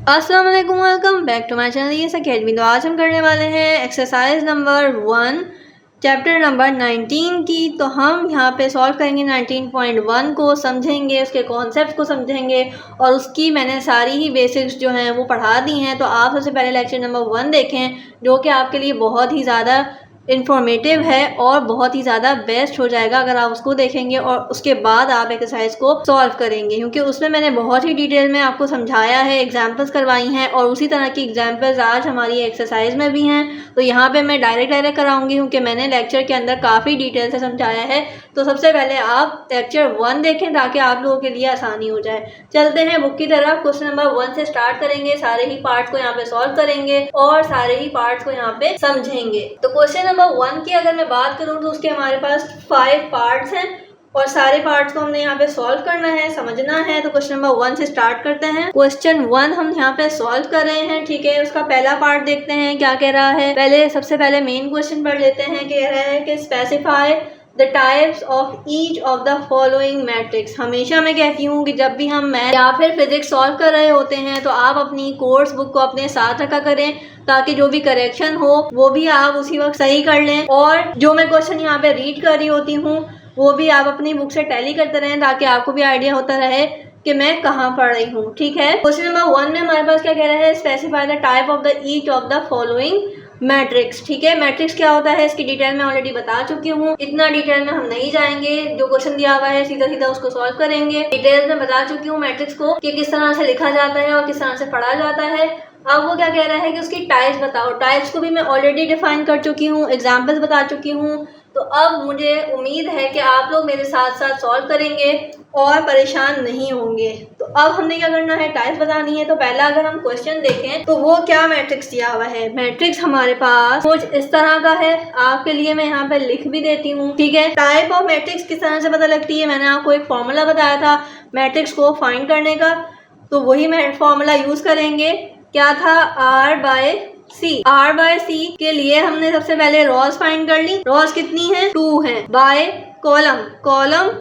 अस्सलाम वालेकुम, welcome back to my channel yes academy. तो आज हम करने वाले हैं एक्सरसाइज नंबर 1 चैप्टर नंबर 19 की। तो हम यहाँ पे सॉल्व करेंगे 19.1 को, समझेंगे उसके कॉन्सेप्ट को समझेंगे और उसकी मैंने सारी ही बेसिक्स जो हैं वो पढ़ा दी हैं। तो आप सबसे पहले लेक्चर नंबर 1 देखें जो कि आपके लिए बहुत ही ज़्यादा इन्फॉर्मेटिव है और बहुत ही ज़्यादा बेस्ट हो जाएगा अगर आप उसको देखेंगे और उसके बाद आप एक्सरसाइज को सॉल्व करेंगे, क्योंकि उसमें मैंने बहुत ही डिटेल में आपको समझाया है, एग्जांपल्स करवाई हैं और उसी तरह की एग्जांपल्स आज हमारी एक्सरसाइज में भी हैं। तो यहाँ पे मैं डायरेक्ट कराऊंगी क्योंकि मैंने लेक्चर के अंदर काफ़ी डिटेल से समझाया है। तो सबसे पहले आप लेक्चर 1 देखें ताकि आप लोगों के लिए आसानी हो जाए। चलते हैं बुक की तरफ। क्वेश्चन नंबर 1 से स्टार्ट करेंगे, सारे ही पार्ट्स को यहाँ पे सॉल्व करेंगे और सारे ही पार्ट्स को यहाँ पे समझेंगे। तो क्वेश्चन नंबर 1 की अगर मैं बात करूँ तो उसके हमारे पास 5 पार्ट्स हैं और सारे पार्ट्स को हमने यहाँ पे सॉल्व करना है, समझना है। तो क्वेश्चन नंबर 1 से स्टार्ट करते हैं। क्वेश्चन 1 हम यहाँ पे सॉल्व कर रहे हैं, ठीक है। उसका पहला पार्ट देखते हैं क्या कह रहा है। सबसे पहले मेन क्वेश्चन पढ़ लेते हैं। कह रहा है कि specify the types of each of the following matrix. हमेशा मैं कहती हूँ कि जब भी हम मैथ या फिर फिजिक्स सॉल्व कर रहे होते हैं तो आप अपनी कोर्स बुक को अपने साथ रखा करें ताकि जो भी करेक्शन हो वो भी आप उसी वक्त सही कर लें, और जो मैं क्वेश्चन यहाँ पे रीड कर रही होती हूँ वो भी आप अपनी बुक से टैली करते रहें ताकि आपको भी आइडिया होता रहे कि मैं कहाँ पढ़ रही हूँ, ठीक है। क्वेश्चन नंबर 1 में हमारे पास क्या कह रहा है, specify the type of the each of the following matrix, ठीक है। मैट्रिक्स क्या होता है इसकी डिटेल में ऑलरेडी बता चुकी हूँ, इतना डिटेल में हम नहीं जाएंगे। जो क्वेश्चन दिया हुआ है सीधा सीधा उसको सॉल्व करेंगे। डिटेल में बता चुकी हूँ मैट्रिक्स को कि किस तरह से लिखा जाता है और किस तरह से पढ़ा जाता है। अब वो क्या कह रहा है कि उसकी टाइप्स बताओ। टाइप्स को भी मैं ऑलरेडी डिफाइन कर चुकी हूँ, एग्जाम्पल्स बता चुकी हूँ। तो अब मुझे उम्मीद है कि आप लोग मेरे साथ साथ सॉल्व करेंगे और परेशान नहीं होंगे। तो अब हमने क्या करना है, टाइप्स बतानी है। तो पहला अगर हम क्वेश्चन देखें तो वो क्या मैट्रिक्स दिया हुआ है। मैट्रिक्स हमारे पास कुछ इस तरह का है, आपके लिए मैं यहाँ पे लिख भी देती हूँ, ठीक है। टाइप ऑफ मैट्रिक्स किस तरह से पता लगती है, मैंने आपको एक फॉर्मूला बताया था मैट्रिक्स को फाइंड करने का, तो वही फॉर्मूला यूज करेंगे। क्या था, R बाय सी के लिए हमने सबसे पहले रॉस फाइंड कर ली। रॉस कितनी है, 2 है। बाय कॉलम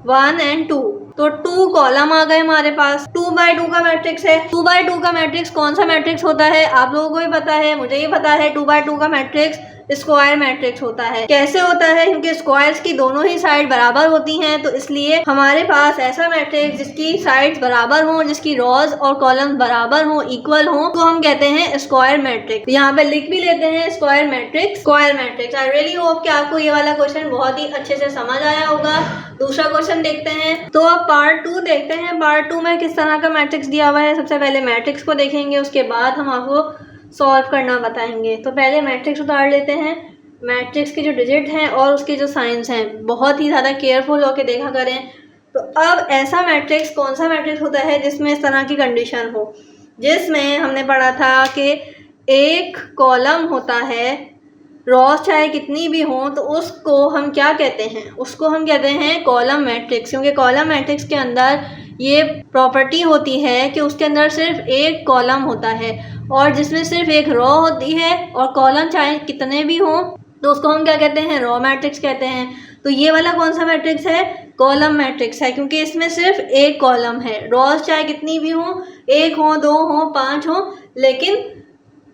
1 and 2, तो 2 कॉलम आ गए हमारे पास। 2 बाय 2 का मैट्रिक्स है। 2 बाय 2 का मैट्रिक्स कौन सा मैट्रिक्स होता है आप लोगों को भी पता है, मुझे ही पता है। 2 बाय 2 का मैट्रिक्स स्क्वायर मैट्रिक्स होता है। कैसे होता है, क्योंकि स्क्वायर्स की दोनों ही साइड बराबर होती हैं, तो इसलिए हमारे पास ऐसा मैट्रिक्स जिसकी साइड्स बराबर हों, जिसकी रॉज और कॉलम बराबर हों, इक्वल हों, तो हम कहते हैं स्क्वायर मैट्रिक्स। यहाँ पे लिख भी लेते हैं square matrix. I really hope कि आपको ये वाला क्वेश्चन बहुत ही अच्छे से समझ आया होगा। दूसरा क्वेश्चन देखते हैं। तो अब पार्ट 2 देखते हैं। पार्ट 2 में किस तरह का मैट्रिक्स दिया हुआ है। सबसे पहले मैट्रिक्स को देखेंगे, उसके बाद हम आपको सॉल्व करना बताएंगे। तो पहले मैट्रिक्स उतार लेते हैं। मैट्रिक्स के जो डिजिट हैं और उसके जो साइंस हैं बहुत ही ज़्यादा केयरफुल होकर देखा करें। तो अब ऐसा मैट्रिक्स कौन सा मैट्रिक्स होता है जिसमें इस तरह की कंडीशन हो, जिसमें हमने पढ़ा था कि एक कॉलम होता है, रॉस चाहे कितनी भी हो, तो उसको हम क्या कहते हैं, उसको हम कहते हैं कॉलम मैट्रिक्स। क्योंकि कॉलम मैट्रिक्स के अंदर ये प्रॉपर्टी होती है कि उसके अंदर सिर्फ एक कॉलम होता है और जिसमें सिर्फ एक रो होती है, और कॉलम चाहे कितने भी हों तो उसको हम क्या कहते हैं, रो मैट्रिक्स कहते हैं। तो ये वाला कौन सा मैट्रिक्स है, कॉलम मैट्रिक्स है, क्योंकि इसमें सिर्फ एक कॉलम है। रॉस चाहे कितनी भी हो, 1 हो, 2 हो, 5 हो, लेकिन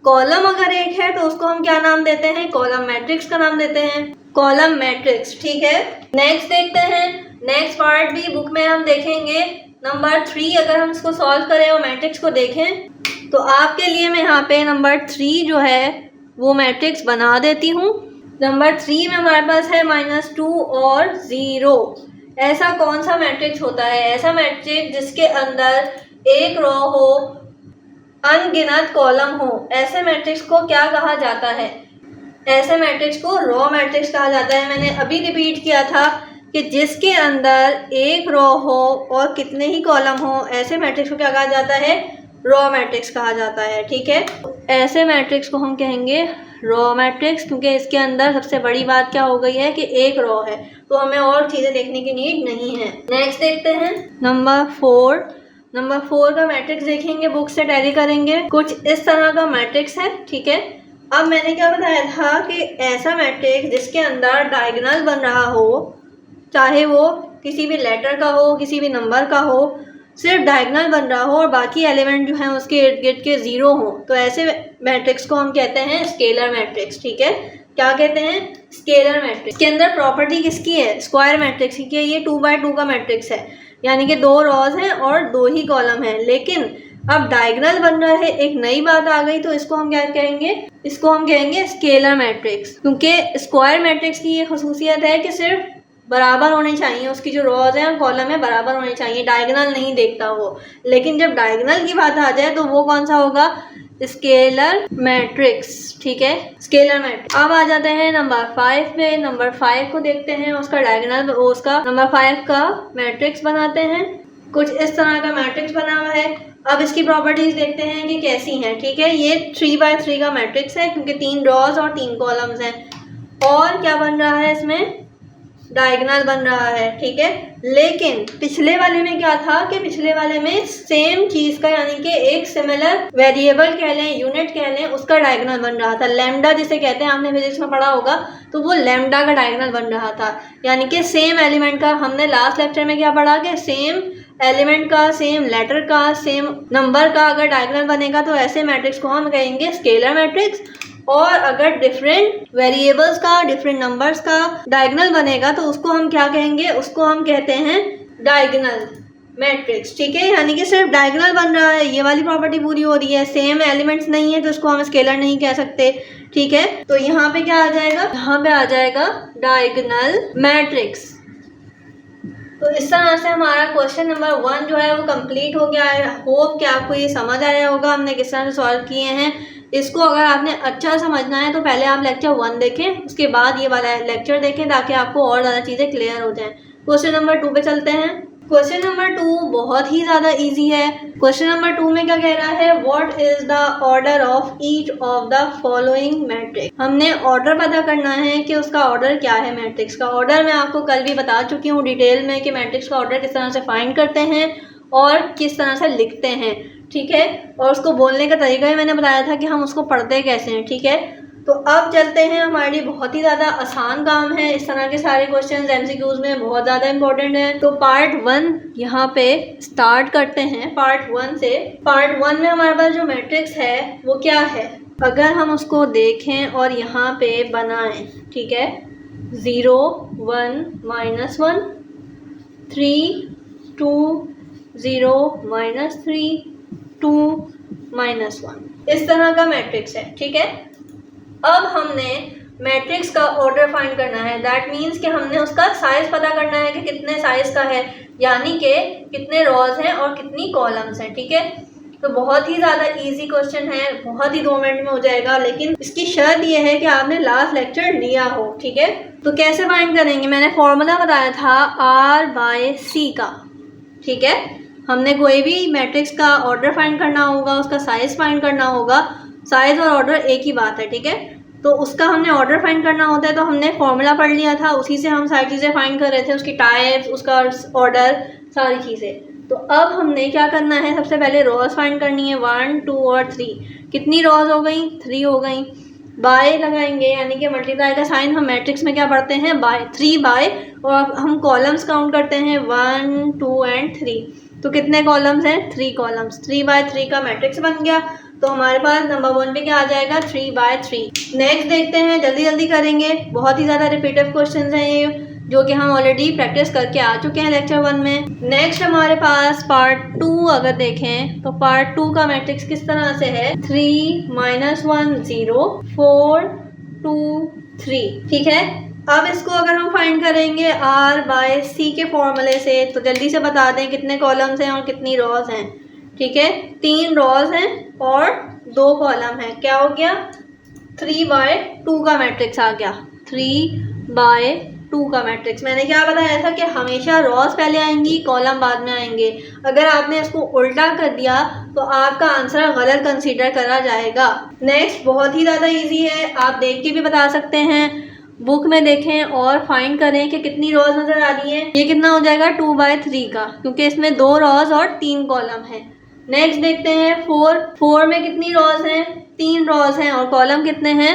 कॉलम अगर एक है तो उसको हम क्या नाम देते हैं, कॉलम मैट्रिक्स का नाम देते हैं, कॉलम मैट्रिक्स, ठीक है। नेक्स्ट देखते हैं। नेक्स्ट पार्ट भी बुक में हम देखेंगे। नंबर 3 अगर हम इसको सॉल्व करें और मैट्रिक्स को देखें तो आपके लिए मैं यहाँ पे नंबर 3 जो है वो मैट्रिक्स बना देती हूँ। नंबर 3 में हमारे पास है -2 और 0। ऐसा कौन सा मैट्रिक्स होता है, ऐसा मैट्रिक्स जिसके अंदर एक रो हो, अनगिनत कॉलम हो, ऐसे मैट्रिक्स को क्या कहा जाता है, ऐसे मैट्रिक्स को रो मैट्रिक्स कहा जाता है। मैंने अभी रिपीट किया था कि जिसके अंदर एक रो हो और कितने ही कॉलम हो, ऐसे मैट्रिक्स को क्या कहा जाता है, रो मैट्रिक्स कहा जाता है, ठीक है। ऐसे मैट्रिक्स को हम कहेंगे रो मैट्रिक्स, क्योंकि इसके अंदर सबसे बड़ी बात क्या हो गई है कि एक रो है, तो हमें और चीज़ें देखने की नीड नहीं है। नेक्स्ट देखते हैं नंबर 4 का मैट्रिक्स देखेंगे, बुक से टैली करेंगे। कुछ इस तरह का मैट्रिक्स है, ठीक है। अब मैंने क्या बताया था कि ऐसा मैट्रिक्स जिसके अंदर डायगोनल बन रहा हो, चाहे वो किसी भी लेटर का हो, किसी भी नंबर का हो, सिर्फ डायगोनल बन रहा हो और बाकी एलिमेंट जो हैं उसके इर्द गिर्द के ज़ीरो हो, तो ऐसे मैट्रिक्स को हम कहते हैं स्केलर मैट्रिक्स। ठीक है, क्या कहते हैं? Scalar matrix. के अंदर प्रॉपर्टी किसकी है? स्क्वायर मैट्रिक्स की। ये 2x2 का मैट्रिक्स है, यानी कि 2 रॉज हैं और 2 ही कॉलम हैं। लेकिन अब डायगोनल बन रहा है, एक नई बात आ गई, तो इसको हम क्या कहेंगे? इसको हम कहेंगे स्केलर मैट्रिक्स। क्योंकि स्क्वायर मैट्रिक्स की ये खसूसियत है कि सिर्फ बराबर होने चाहिए, उसकी जो रॉज हैं और कॉलम है बराबर होने चाहिए, डायगोनल नहीं देखता वो। लेकिन जब डायगोनल की बात आ जाए तो वो कौन सा होगा? Scalar matrix. ठीक है, स्केलर मैट्रिक्स। अब आ जाते हैं नंबर 5 पे। नंबर 5 को देखते हैं, उसका डायगोनल, उसका नंबर 5 का मैट्रिक्स बनाते हैं। कुछ इस तरह का मैट्रिक्स बना हुआ है। अब इसकी प्रॉपर्टीज देखते हैं कि कैसी हैं। ठीक है, ये 3x3 का मैट्रिक्स है क्योंकि 3 रॉज और 3 कॉलम्स हैं। और क्या बन रहा है इसमें? डायगोनल बन रहा है। ठीक है, लेकिन पिछले वाले में क्या था कि पिछले वाले में सेम चीज का, यानी कि एक सिमिलर वेरिएबल कह लें, यूनिट कह लें, उसका डायगोनल बन रहा था। लैम्डा जिसे कहते हैं, आपने फिजिक्स में पढ़ा होगा, तो वो लैम्डा का डायगोनल बन रहा था। यानी कि सेम एलिमेंट का, हमने लास्ट लेक्चर में क्या पढ़ा कि सेम एलिमेंट का, सेम लेटर का, सेम नंबर का अगर डायगोनल बनेगा तो ऐसे मैट्रिक्स को हम कहेंगे स्केलर मैट्रिक्स। और अगर डिफरेंट वेरिएबल्स का, डिफरेंट नंबर्स का डायगोनल बनेगा तो उसको हम क्या कहेंगे? उसको हम कहते हैं डायगोनल मैट्रिक्स। ठीक है, यानी कि सिर्फ डायगोनल बन रहा है, ये वाली प्रॉपर्टी पूरी हो रही है। सेम एलिमेंट्स नहीं है तो उसको हम स्केलर नहीं कह सकते। ठीक है, तो यहाँ पे क्या आ जाएगा? यहाँ पे आ जाएगा डायगोनल मैट्रिक्स। तो इस तरह से हमारा क्वेश्चन नंबर 1 जो है वो कंप्लीट हो गया है। होप कि आपको ये समझ आया होगा हमने किस तरह से सॉल्व किए हैं। इसको अगर आपने अच्छा समझना है तो पहले आप लेक्चर 1 देखें, उसके बाद ये वाला लेक्चर देखें, ताकि आपको और ज़्यादा चीज़ें क्लियर हो जाएं। क्वेश्चन नंबर 2 पे चलते हैं। क्वेश्चन नंबर 2 बहुत ही ज़्यादा इजी है। क्वेश्चन नंबर 2 में क्या कह रहा है? What is the order of each of the following matrix. हमने ऑर्डर पता करना है कि उसका ऑर्डर क्या है। मैट्रिक्स का ऑर्डर मैं आपको कल भी बता चुकी हूँ डिटेल में कि मैट्रिक्स का ऑर्डर किस तरह से फाइंड करते हैं और किस तरह से लिखते हैं। ठीक है, और उसको बोलने का तरीका ही मैंने बताया था कि हम उसको पढ़ते कैसे हैं। ठीक है, तो अब चलते हैं, हमारे लिए बहुत ही ज़्यादा आसान काम है। इस तरह के सारे क्वेश्चंस एमसीक्यूज में बहुत ज़्यादा इंपॉर्टेंट है। तो पार्ट 1 यहाँ पे स्टार्ट करते हैं। पार्ट 1 से, पार्ट 1 में हमारे पास जो मैट्रिक्स है वो क्या है? अगर हम उसको देखें और यहाँ पे बनाएं, ठीक है, 0 1 -1 3 2 0 -3 2 -1, इस तरह का मैट्रिक्स है। ठीक है, अब हमने मैट्रिक्स का ऑर्डर फाइंड करना है। दैट मीन्स कि हमने उसका साइज पता करना है कि कितने साइज का है, यानी कि कितने रॉज हैं और कितनी कॉलम्स हैं। ठीक है, तो बहुत ही ज़्यादा इजी क्वेश्चन है, बहुत ही 2 मिनट में हो जाएगा, लेकिन इसकी शर्त यह है कि आपने लास्ट लेक्चर लिया हो। ठीक है, तो कैसे फाइंड करेंगे? मैंने फॉर्मूला बताया था R/C का। ठीक है, हमने कोई भी मैट्रिक्स का ऑर्डर फाइंड करना होगा, उसका साइज फाइंड करना होगा। साइज और ऑर्डर एक ही बात है। ठीक है, तो उसका हमने ऑर्डर फाइंड करना होता है, तो हमने फॉर्मूला पढ़ लिया था, उसी से हम सारी चीज़ें फाइंड कर रहे थे, उसकी टाइप्स, उसका ऑर्डर, सारी चीज़ें। तो अब हमने क्या करना है? सबसे पहले रॉज फाइंड करनी है, 1 2 और 3। कितनी रॉज हो गई? 3 हो गई। बाय लगाएंगे, यानी कि मल्टीप्लाई का साइन हम मैट्रिक्स में क्या पढ़ते हैं? बाय, 3 बाय, और हम कॉलम्स काउंट करते हैं 1 2 एंड 3। तो कितने कॉलम्स हैं? 3 कॉलम्स। 3/3 का मैट्रिक्स बन गया। तो हमारे पास नंबर 1 पे क्या आ जाएगा? 3/3। नेक्स्ट देखते हैं, जल्दी जल्दी करेंगे, बहुत ही ज़्यादा रिपीटिव क्वेश्चन हैं ये, जो कि हम ऑलरेडी प्रैक्टिस करके आ चुके हैं लेक्चर 1 में। नेक्स्ट हमारे पास पार्ट 2 अगर देखें तो पार्ट 2 का मैट्रिक्स किस तरह से है? 3 -1 0 4 2 3। ठीक है, अब इसको अगर हम फाइंड करेंगे R/C के फॉर्मूले से, तो जल्दी से बता दें कितने कॉलम्स हैं और कितनी रॉज हैं। ठीक है, 3 रॉज हैं और 2 कॉलम हैं। क्या हो गया? 3/2 का मैट्रिक्स आ गया। 3/2 का मैट्रिक्स। मैंने क्या बताया था कि हमेशा रॉज पहले आएंगी, कॉलम बाद में आएंगे। अगर आपने इसको उल्टा कर दिया तो आपका आंसर गलत कंसीडर करा जाएगा। नेक्स्ट बहुत ही ज़्यादा इजी है, आप देख के भी बता सकते हैं, बुक में देखें और फाइंड करें कि कितनी रॉज नज़र आ रही है। ये कितना हो जाएगा? 2/3 का, क्योंकि इसमें 2 रॉज और 3 कॉलम है। नेक्स्ट देखते हैं 4 में कितनी रॉज हैं? 3 रॉज हैं और कॉलम कितने हैं?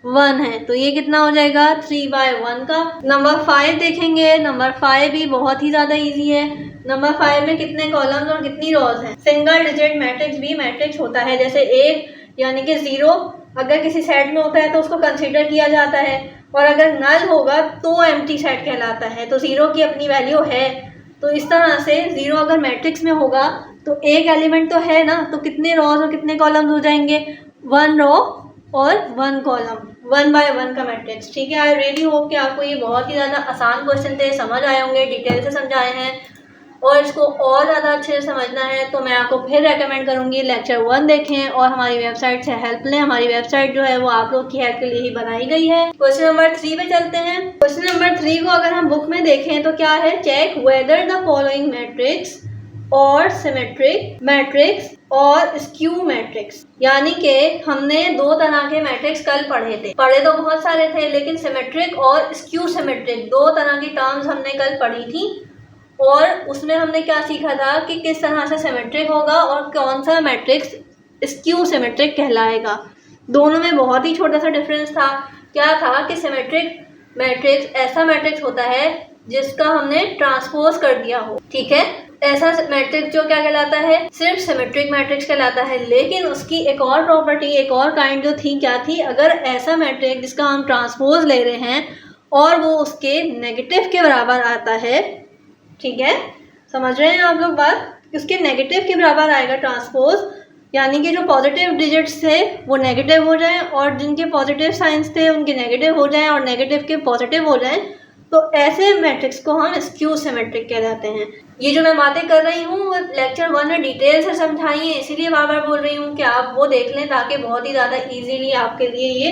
1 है, तो ये कितना हो जाएगा 3/1 का। नंबर 5 देखेंगे। नंबर 5 भी बहुत ही ज़्यादा इजी है। नंबर 5 में कितने कॉलम्स और कितनी रोज हैं। सिंगल डिजिट मैट्रिक्स भी मैट्रिक्स होता है, जैसे 1 यानी कि 0 अगर किसी सेट में होता है तो उसको कंसीडर किया जाता है, और अगर नल होगा तो एम्प्टी सेट कहलाता है। तो 0 की अपनी वैल्यू है। तो इस तरह से 0 अगर मैट्रिक्स में होगा तो एक एलिमेंट तो है ना, तो कितने रोज और कितने कॉलम्स हो जाएंगे, 1 रो और 1 कॉलम, 1/1 का मैट्रिक्स। ठीक है, आई रियली होप कि आपको ये बहुत ही ज़्यादा आसान क्वेश्चन थे, समझ आए होंगे, डिटेल से समझाए हैं। और इसको और ज़्यादा अच्छे से समझना है तो मैं आपको फिर रेकमेंड करूँगी लेक्चर 1 देखें और हमारी वेबसाइट से हेल्प लें। हमारी वेबसाइट जो है वो आप लोग की हेल्प के लिए ही बनाई गई है। क्वेश्चन नंबर 3 पे चलते हैं। क्वेश्चन नंबर 3 को अगर हम बुक में देखें तो क्या है, check whether the following matrix और सिमेट्रिक मैट्रिक्स और स्क्यू मैट्रिक्स। यानी कि हमने 2 तरह के मैट्रिक्स कल पढ़े तो बहुत सारे थे, लेकिन सिमेट्रिक और स्क्यू सिमेट्रिक 2 तरह की टर्म्स हमने कल पढ़ी थी। और उसमें हमने क्या सीखा था कि किस तरह से सिमेट्रिक होगा और कौन सा मैट्रिक्स स्क्यू सिमेट्रिक कहलाएगा। दोनों में बहुत ही छोटा सा डिफरेंस था। क्या था कि सिमेट्रिक मैट्रिक्स ऐसा मैट्रिक्स होता है जिसका हमने ट्रांसपोज कर दिया हो। ठीक है, ऐसा मैट्रिक्स जो क्या कहलाता है, सिर्फ सिमेट्रिक मैट्रिक्स कहलाता है। लेकिन उसकी एक और प्रॉपर्टी, एक और काइंड जो थी, क्या थी, अगर ऐसा मैट्रिक्स जिसका हम ट्रांसपोज ले रहे हैं और वो उसके नेगेटिव के बराबर आता है, ठीक है, समझ रहे हैं आप लोग बात, उसके नेगेटिव के बराबर आएगा ट्रांसपोज, यानी कि जो पॉजिटिव डिजिट्स थे वो नेगेटिव हो जाएं और जिनके पॉजिटिव साइंस थे उनके नेगेटिव हो जाएं और नेगेटिव के पॉजिटिव हो जाएं, तो ऐसे मैट्रिक्स को हम स्क्यू सिमेट्रिक कहलाते हैं। ये जो मैं बातें कर रही हूँ वो लेक्चर 1 में डिटेल से समझाई है, इसीलिए बार बार बोल रही हूँ कि आप वो देख लें ताकि बहुत ही ज़्यादा इजीली आपके लिए ये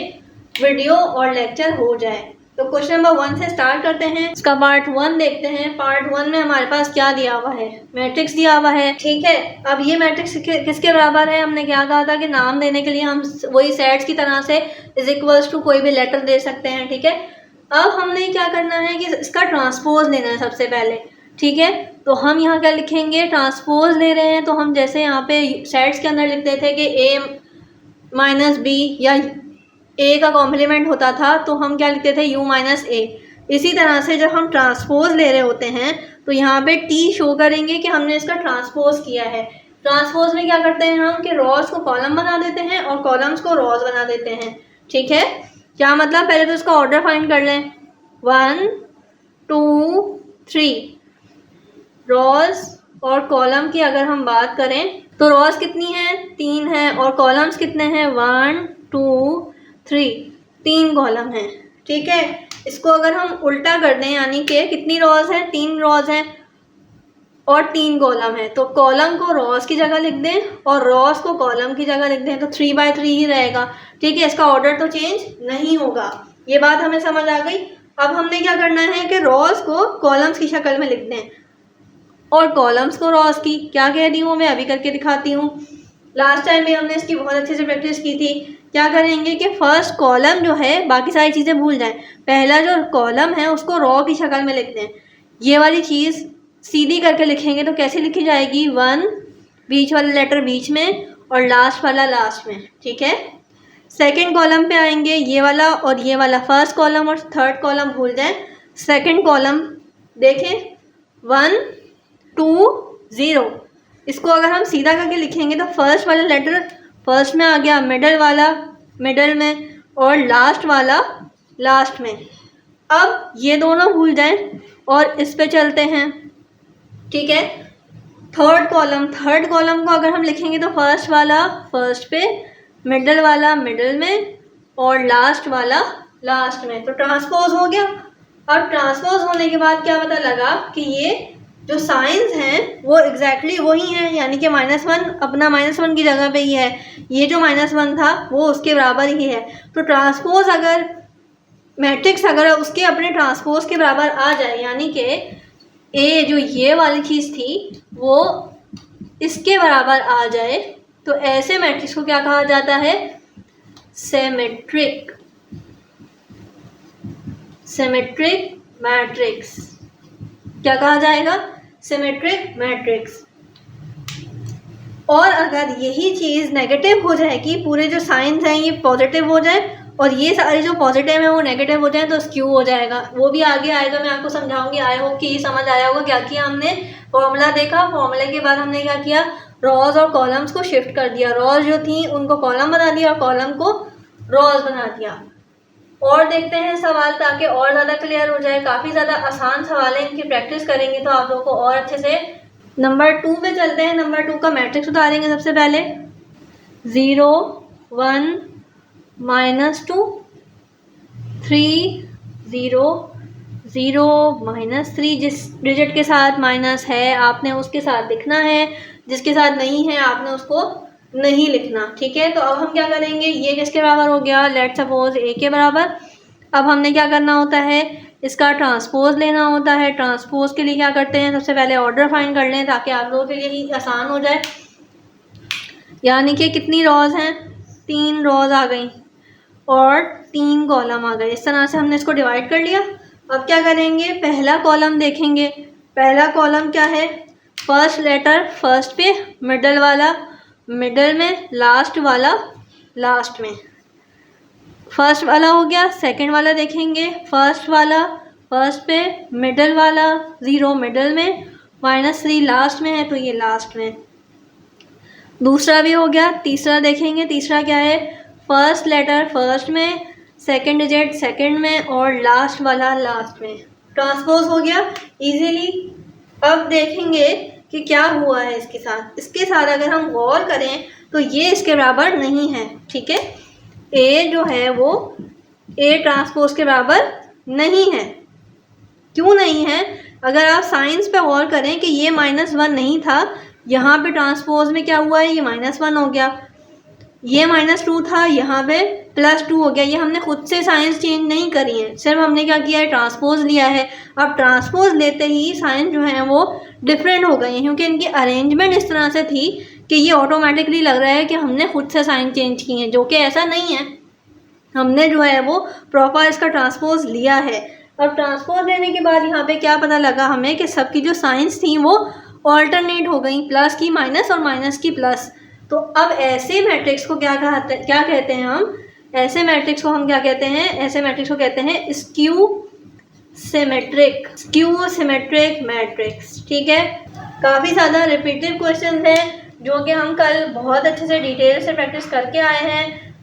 वीडियो और लेक्चर हो जाए। तो क्वेश्चन नंबर 1 से स्टार्ट करते हैं। इसका पार्ट 1 देखते हैं। पार्ट 1 में हमारे पास क्या दिया हुआ है, मैट्रिक्स दिया हुआ है। ठीक है, अब ये मैट्रिक्स किसके बराबर है, हमने क्या कहा था कि नाम देने के लिए हम वही सेट्स की तरह से इज इक्वल्स टू कोई भी लेटर दे सकते हैं। ठीक है, अब हमने क्या करना है कि इसका ट्रांसपोज लेना है सबसे पहले। ठीक है, तो हम यहाँ क्या लिखेंगे, ट्रांसपोज ले रहे हैं तो हम जैसे यहाँ पे सेट्स के अंदर लिखते थे कि a - b या a का कॉम्प्लीमेंट होता था तो हम क्या लिखते थे u - a। इसी तरह से जब हम ट्रांसपोज ले रहे होते हैं तो यहाँ पे t शो करेंगे कि हमने इसका ट्रांसपोज किया है। ट्रांसपोज में क्या करते हैं हम कि रॉज को कॉलम बना देते हैं और कॉलम्स को रॉज बना देते हैं। ठीक है, क्या मतलब, पहले तो इसका ऑर्डर फाइंड कर लें, 1 2 3 रॉज और कॉलम की अगर हम बात करें तो रॉज कितनी है, 3 है, और कॉलम्स कितने हैं, 1 2 3, 3 कॉलम हैं। ठीक है, इसको अगर हम उल्टा कर दें यानी कि कितनी रॉज हैं, 3 रॉज हैं और 3 कॉलम है, तो कॉलम को रॉज की जगह लिख दें और रॉज को कॉलम की जगह लिख दें तो 3/3 ही रहेगा। ठीक है, इसका ऑर्डर तो चेंज नहीं होगा। ये बात हमें समझ आ गई। अब हमने क्या करना है कि रॉज को कॉलम्स की शक्ल में लिख दें और कॉलम्स को रॉज की। क्या कह रही हूँ मैं अभी करके दिखाती हूँ। लास्ट टाइम भी हमने इसकी बहुत अच्छे से प्रैक्टिस की थी। क्या करेंगे कि फर्स्ट कॉलम जो है, बाकी सारी चीज़ें भूल जाएं, पहला जो कॉलम है उसको रॉ की शक्ल में लिख दें। ये वाली चीज़ सीधी करके लिखेंगे तो कैसे लिखी जाएगी, 1 बीच वाला लेटर बीच में और लास्ट वाला लास्ट में। ठीक है, सेकंड कॉलम पे आएंगे, ये वाला और ये वाला फर्स्ट कॉलम और थर्ड कॉलम भूल जाएं। सेकंड कॉलम देखें, 1 2 0, इसको अगर हम सीधा करके लिखेंगे तो फर्स्ट वाला लेटर फर्स्ट में आ गया, मिडल वाला मिडल में और लास्ट वाला लास्ट में। अब ये दोनों भूल जाएं और इस पे चलते हैं। ठीक है, थर्ड कॉलम को अगर हम लिखेंगे तो फर्स्ट वाला फर्स्ट पे, मिडल वाला मिडल में और लास्ट वाला लास्ट में। तो ट्रांसपोज हो गया। अब ट्रांसपोज होने के बाद क्या पता लगा कि ये जो साइंस हैं वो एग्जैक्टली वही हैं, यानी कि -1 अपना -1 की जगह पे ही है, ये जो -1 था वो उसके बराबर ही है। तो ट्रांसपोज अगर मैट्रिक्स अगर उसके अपने ट्रांसपोज के बराबर आ जाए, यानी कि ए जो ये वाली चीज़ थी वो इसके बराबर आ जाए, तो ऐसे मैट्रिक्स को क्या कहा जाता है, सिमेट्रिक मैट्रिक्स। क्या कहा जाएगा, सिमेट्रिक मैट्रिक्स। और अगर यही चीज़ नेगेटिव हो जाएगी, पूरे जो साइंस हैं ये पॉजिटिव हो जाए और ये सारे जो पॉजिटिव है वो नेगेटिव हो जाए तो स्क्यू हो जाएगा। वो भी आगे आएगा, मैं आपको समझाऊंगी। आई होप कि ये समझ आया होगा। क्या किया हमने, फॉर्मूला देखा, फॉर्मूले के बाद हमने क्या किया, रॉज और कॉलम्स को शिफ्ट कर दिया। रॉज जो थी उनको कॉलम बना दिया और कॉलम को रॉज बना दिया। और देखते हैं सवाल, ताकि और ज़्यादा क्लियर हो जाए। काफ़ी ज़्यादा आसान सवाल है, इनकी प्रैक्टिस करेंगे तो आप लोगों को और अच्छे से। नंबर 2 पे चलते हैं। नंबर 2 का मैट्रिक्स उतारेंगे सबसे पहले। 0 1 -2 3 0 0 -3। जिस डिजिट के साथ माइनस है आपने उसके साथ लिखना है, जिसके साथ नहीं है आपने उसको नहीं लिखना। ठीक है, तो अब हम क्या करेंगे, ये किसके बराबर हो गया, लेट सपोज ए के बराबर। अब हमने क्या करना होता है, इसका ट्रांसपोज लेना होता है। ट्रांसपोज के लिए क्या करते हैं, सबसे पहले ऑर्डर फाइंड कर लें ताकि आप लोगों के लिए ही आसान हो जाए। यानी कि कितनी रॉज हैं, 3 रॉज आ गई और 3 कॉलम आ गए। इस तरह से हमने इसको डिवाइड कर लिया। अब क्या करेंगे, पहला कॉलम देखेंगे। पहला कॉलम क्या है, फर्स्ट लेटर फर्स्ट पे, मिडल वाला मिडल में, लास्ट वाला लास्ट में। फर्स्ट वाला हो गया, सेकंड वाला देखेंगे, फर्स्ट वाला फर्स्ट पे, मिडल वाला 0 मिडल में, -3 लास्ट में है तो ये लास्ट में। दूसरा भी हो गया। तीसरा देखेंगे, तीसरा क्या है, फर्स्ट लेटर फर्स्ट में, सेकंड डिजिट सेकंड में और लास्ट वाला लास्ट में। ट्रांसपोज हो गया इजीली। अब देखेंगे कि क्या हुआ है इसके साथ। इसके साथ अगर हम गौर करें तो ये इसके बराबर नहीं है। ठीक है, ए जो है वो ए ट्रांसपोज के बराबर नहीं है। क्यों नहीं है, अगर आप साइंस पे गौर करें कि ये -1 नहीं था, यहाँ पे ट्रांसपोज में क्या हुआ है, ये -1 हो गया। ये -2 था, यहाँ पे +2 हो गया। ये हमने खुद से साइंस चेंज नहीं करी है, सिर्फ हमने क्या किया है, ट्रांसपोज लिया है। अब ट्रांसपोज लेते ही साइंस जो है वो डिफरेंट हो गई है, क्योंकि इनकी अरेंजमेंट इस तरह से थी कि ये ऑटोमेटिकली लग रहा है कि हमने खुद से साइन चेंज की हैं, जो कि ऐसा नहीं है। हमने जो है वो प्रॉपर इसका ट्रांसपोज लिया है। अब ट्रांसपोज लेने के बाद यहाँ पे क्या पता लगा हमें कि सबकी जो साइंस थी वो ऑल्टरनेट हो गई, प्लस की माइनस और माइनस की प्लस। तो अब ऐसे मैट्रिक्स को क्या कहते हैं हम, ऐसे मैट्रिक्स को हम क्या कहते हैं, ऐसे मैट्रिक्स को कहते हैं स्क्यू सिमेट्रिक मैट्रिक्स। ठीक है, काफ़ी ज़्यादा रिपीटेड क्वेश्चन हैं जो कि हम कल बहुत अच्छे से डिटेल से प्रैक्टिस करके आए हैं,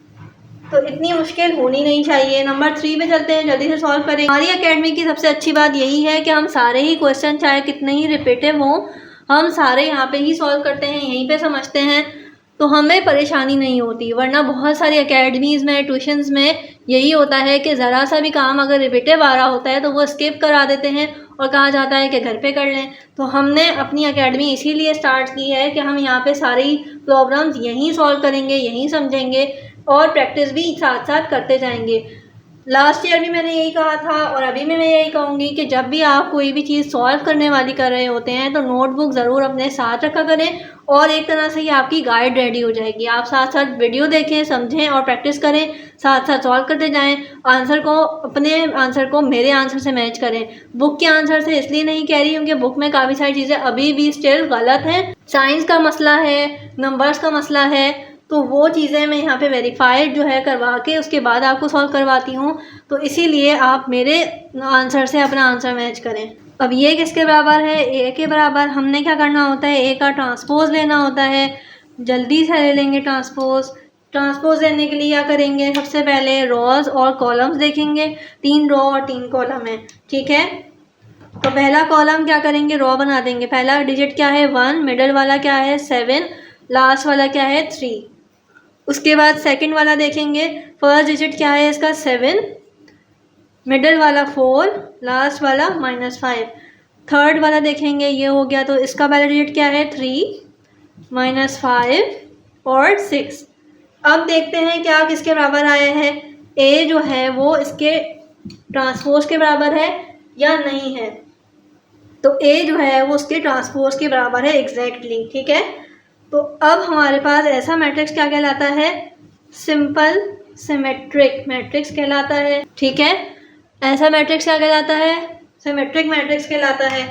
तो इतनी मुश्किल होनी नहीं चाहिए। नंबर 3 पे चलते हैं, जल्दी से सॉल्व करें। हमारी अकेडमी की सबसे अच्छी बात यही है कि हम सारे ही क्वेश्चन चाहे कितने ही रिपीटिव हों, हम सारे यहाँ पे ही सॉल्व करते हैं, यहीं पे समझते हैं, तो हमें परेशानी नहीं होती। वरना बहुत सारी अकेडमीज़ में, ट्यूशन्स में यही होता है कि ज़रा सा भी काम अगर रिपीटिव आ रहा होता है तो वो स्किप करा देते हैं और कहा जाता है कि घर पे कर लें। तो हमने अपनी अकेडमी इसीलिए स्टार्ट की है कि हम यहाँ पे सारी प्रॉब्लम्स यहीं सॉल्व करेंगे, यहीं समझेंगे और प्रैक्टिस भी साथ साथ करते जाएंगे। लास्ट ईयर भी मैंने यही कहा था और अभी भी मैं यही कहूँगी कि जब भी आप कोई भी चीज़ सॉल्व करने वाली कर रहे होते हैं तो नोटबुक ज़रूर अपने साथ रखा करें, और एक तरह से ये आपकी गाइड रेडी हो जाएगी। आप साथ साथ वीडियो देखें, समझें और प्रैक्टिस करें, साथ साथ सॉल्व करते जाएं। आंसर को, अपने आंसर को मेरे आंसर से मैच करें। बुक के आंसर से इसलिए नहीं कह रही क्योंकि बुक में काफ़ी सारी चीज़ें अभी भी स्टिल गलत हैं। साइंस का मसला है, नंबर्स का मसला है, तो वो चीज़ें मैं यहाँ पे वेरीफाइड जो है करवा के उसके बाद आपको सॉल्व करवाती हूँ। तो इसीलिए आप मेरे आंसर से अपना आंसर मैच करें। अब ये किसके बराबर है, ए के बराबर। हमने क्या करना होता है, ए का ट्रांसपोज लेना होता है। जल्दी से ले लेंगे ट्रांसपोज। ट्रांसपोज लेने के लिए क्या करेंगे, सबसे पहले रॉज और कॉलम्स देखेंगे। 3 रॉ और 3 कॉलम है। ठीक है, तो पहला कॉलम क्या करेंगे, रॉ बना देंगे। पहला डिजिट क्या है, 1, मिडल वाला क्या है 7, लास्ट वाला क्या है 3। उसके बाद सेकंड वाला देखेंगे, फर्स्ट डिजिट क्या है इसका 7, मिडल वाला 4, लास्ट वाला -5। थर्ड वाला देखेंगे, ये हो गया, तो इसका पहला डिजिट क्या है 3, -5 और 6। अब देखते हैं क्या किसके बराबर आया है, ए जो है वो इसके ट्रांसपोज के बराबर है या नहीं है। तो ए जो है वो उसके ट्रांसपोज के बराबर है एग्जैक्टली। ठीक है, तो अब हमारे पास ऐसा मैट्रिक्स क्या कहलाता है, सिंपल सिमेट्रिक मैट्रिक्स कहलाता है। ठीक है, ऐसा मैट्रिक्स क्या कहलाता है, सिमेट्रिक मैट्रिक्स कहलाता है।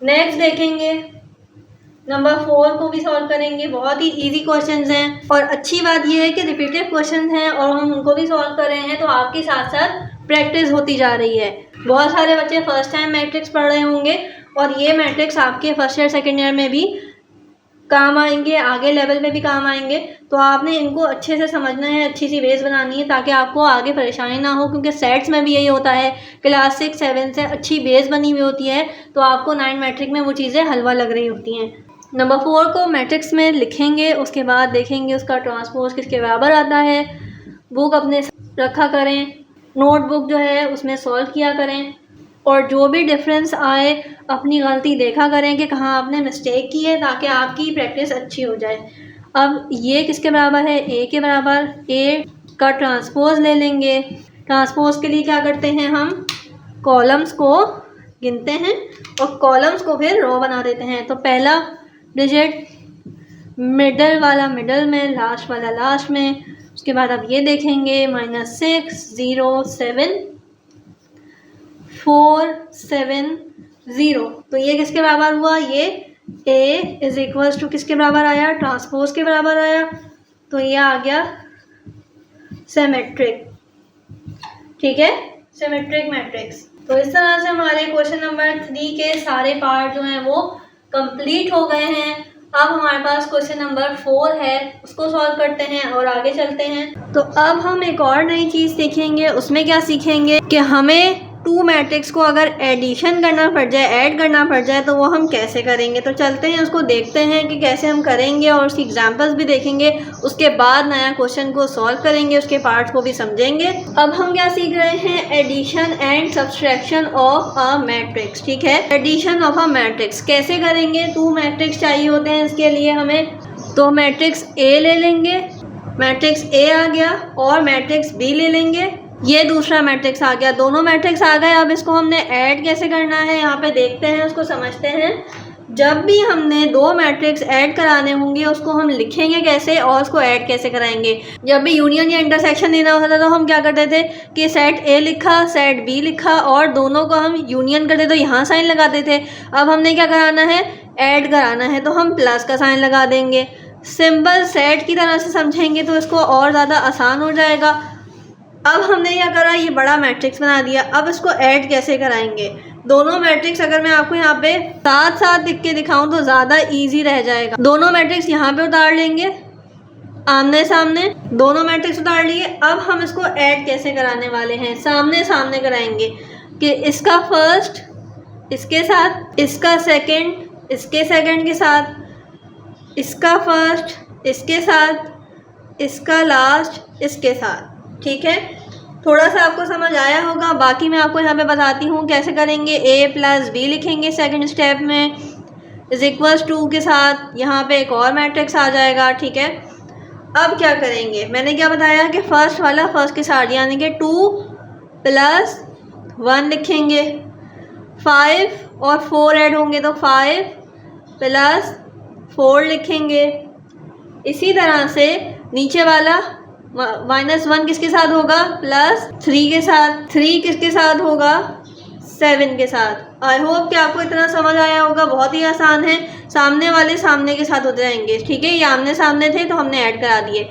नेक्स्ट देखेंगे, नंबर 4 को भी सॉल्व करेंगे। बहुत ही इजी क्वेश्चंस हैं और अच्छी बात यह है कि रिपीटेड क्वेश्चंस हैं और हम उनको भी सॉल्व कर रहे हैं, तो आपके साथ साथ प्रैक्टिस होती जा रही है। बहुत सारे बच्चे फर्स्ट टाइम मैट्रिक्स पढ़ रहे होंगे और ये मैट्रिक्स आपके फर्स्ट ईयर सेकेंड ईयर में भी काम आएंगे, आगे लेवल में भी काम आएंगे। तो आपने इनको अच्छे से समझना है, अच्छी सी बेस बनानी है ताकि आपको आगे परेशानी ना हो, क्योंकि सेट्स में भी यही होता है। क्लास 6 7 से अच्छी बेस बनी हुई होती है तो आपको 9 मैट्रिक में वो चीज़ें हलवा लग रही होती हैं। नंबर 4 को मैट्रिक्स में लिखेंगे, उसके बाद देखेंगे उसका ट्रांसपोज किसके बराबर आता है। बुक अपने रखा करें, नोटबुक जो है उसमें सॉल्व किया करें और जो भी डिफरेंस आए अपनी गलती देखा करें कि कहाँ आपने मिस्टेक की है, ताकि आपकी प्रैक्टिस अच्छी हो जाए। अब ये किसके बराबर है, ए के बराबर। ए का ट्रांसपोज ले लेंगे। ट्रांसपोज के लिए क्या करते हैं, हम कॉलम्स को गिनते हैं और कॉलम्स को फिर रो बना देते हैं। तो पहला डिजिट मिडल वाला मिडल में, लास्ट वाला लास्ट में। उसके बाद अब ये देखेंगे -6 0 7 4 7 0। तो ये किसके बराबर हुआ, ये a इज इक्वल्स टू किसके बराबर आया, ट्रांसपोज के बराबर आया। तो ये आ गया सिमेट्रिक, ठीक है, सिमेट्रिक मैट्रिक्स। तो इस तरह से हमारे क्वेश्चन नंबर 3 के सारे पार्ट जो हैं वो कंप्लीट हो गए हैं। अब हमारे पास क्वेश्चन नंबर 4 है, उसको सॉल्व करते हैं और आगे चलते हैं। तो अब हम एक और नई चीज़ सीखेंगे। उसमें क्या सीखेंगे कि हमें 2 मैट्रिक्स को अगर एडिशन करना पड़ जाए, ऐड करना पड़ जाए, तो वो हम कैसे करेंगे। तो चलते हैं उसको देखते हैं कि कैसे हम करेंगे और उसकी एग्जांपल्स भी देखेंगे। उसके बाद नया क्वेश्चन को सॉल्व करेंगे, उसके पार्ट्स को भी समझेंगे। अब हम क्या सीख रहे हैं, addition and subtraction of a matrix, ठीक है। एडिशन ऑफ अ मैट्रिक्स कैसे करेंगे, 2 मैट्रिक्स चाहिए होते हैं इसके लिए हमें। तो मैट्रिक्स ए ले लेंगे, मैट्रिक्स ए आ गया, और मैट्रिक्स बी ले लेंगे, ये दूसरा मैट्रिक्स आ गया। दोनों मैट्रिक्स आ गए। अब इसको हमने ऐड कैसे करना है यहाँ पे देखते हैं, उसको समझते हैं। जब भी हमने 2 मैट्रिक्स ऐड कराने होंगे उसको हम लिखेंगे कैसे और उसको ऐड कैसे कराएंगे। जब भी यूनियन या इंटरसेक्शन देना होता था तो हम क्या करते थे कि सेट ए लिखा, सेट बी लिखा और दोनों को हम यूनियन करते तो यहाँ साइन लगाते थे। अब हमने क्या कराना है, ऐड कराना है, तो हम प्लस का साइन लगा देंगे। सिंपल सेट की तरह से समझेंगे तो इसको और ज़्यादा आसान हो जाएगा। अब हमने क्या करा, ये बड़ा मैट्रिक्स बना दिया। अब इसको ऐड कैसे कराएंगे, दोनों मैट्रिक्स अगर मैं आपको यहाँ पे साथ साथ लिख के दिखाऊं तो ज़्यादा इजी रह जाएगा। दोनों मैट्रिक्स यहाँ पे उतार लेंगे आमने सामने, दोनों मैट्रिक्स उतार लिए। अब हम इसको ऐड कैसे कराने वाले हैं, सामने सामने कराएंगे कि इसका फर्स्ट इसके साथ, इसका सेकंड इसके सेकंड के साथ, इसका फर्स्ट इसके साथ, इसका लास्ट इसके साथ, ठीक है। थोड़ा सा आपको समझ आया होगा। बाकी मैं आपको यहाँ पे बताती हूँ कैसे करेंगे। a प्लस बी लिखेंगे सेकंड स्टेप में, इज इक्वल्स टू के साथ यहाँ पे एक और मैट्रिक्स आ जाएगा, ठीक है। अब क्या करेंगे, मैंने क्या बताया कि फर्स्ट वाला फर्स्ट के साथ, यानी कि 2 + 1 लिखेंगे। 5 और 4 ऐड होंगे तो 5 + 4 लिखेंगे। इसी तरह से नीचे वाला -1 किसके साथ होगा, +3 के साथ। 3 किसके साथ होगा, 7 के साथ। आई होप कि आपको इतना समझ आया होगा। बहुत ही आसान है, सामने वाले सामने के साथ हो जाएंगे, ठीक है। ये आमने सामने थे तो हमने ऐड करा दिए।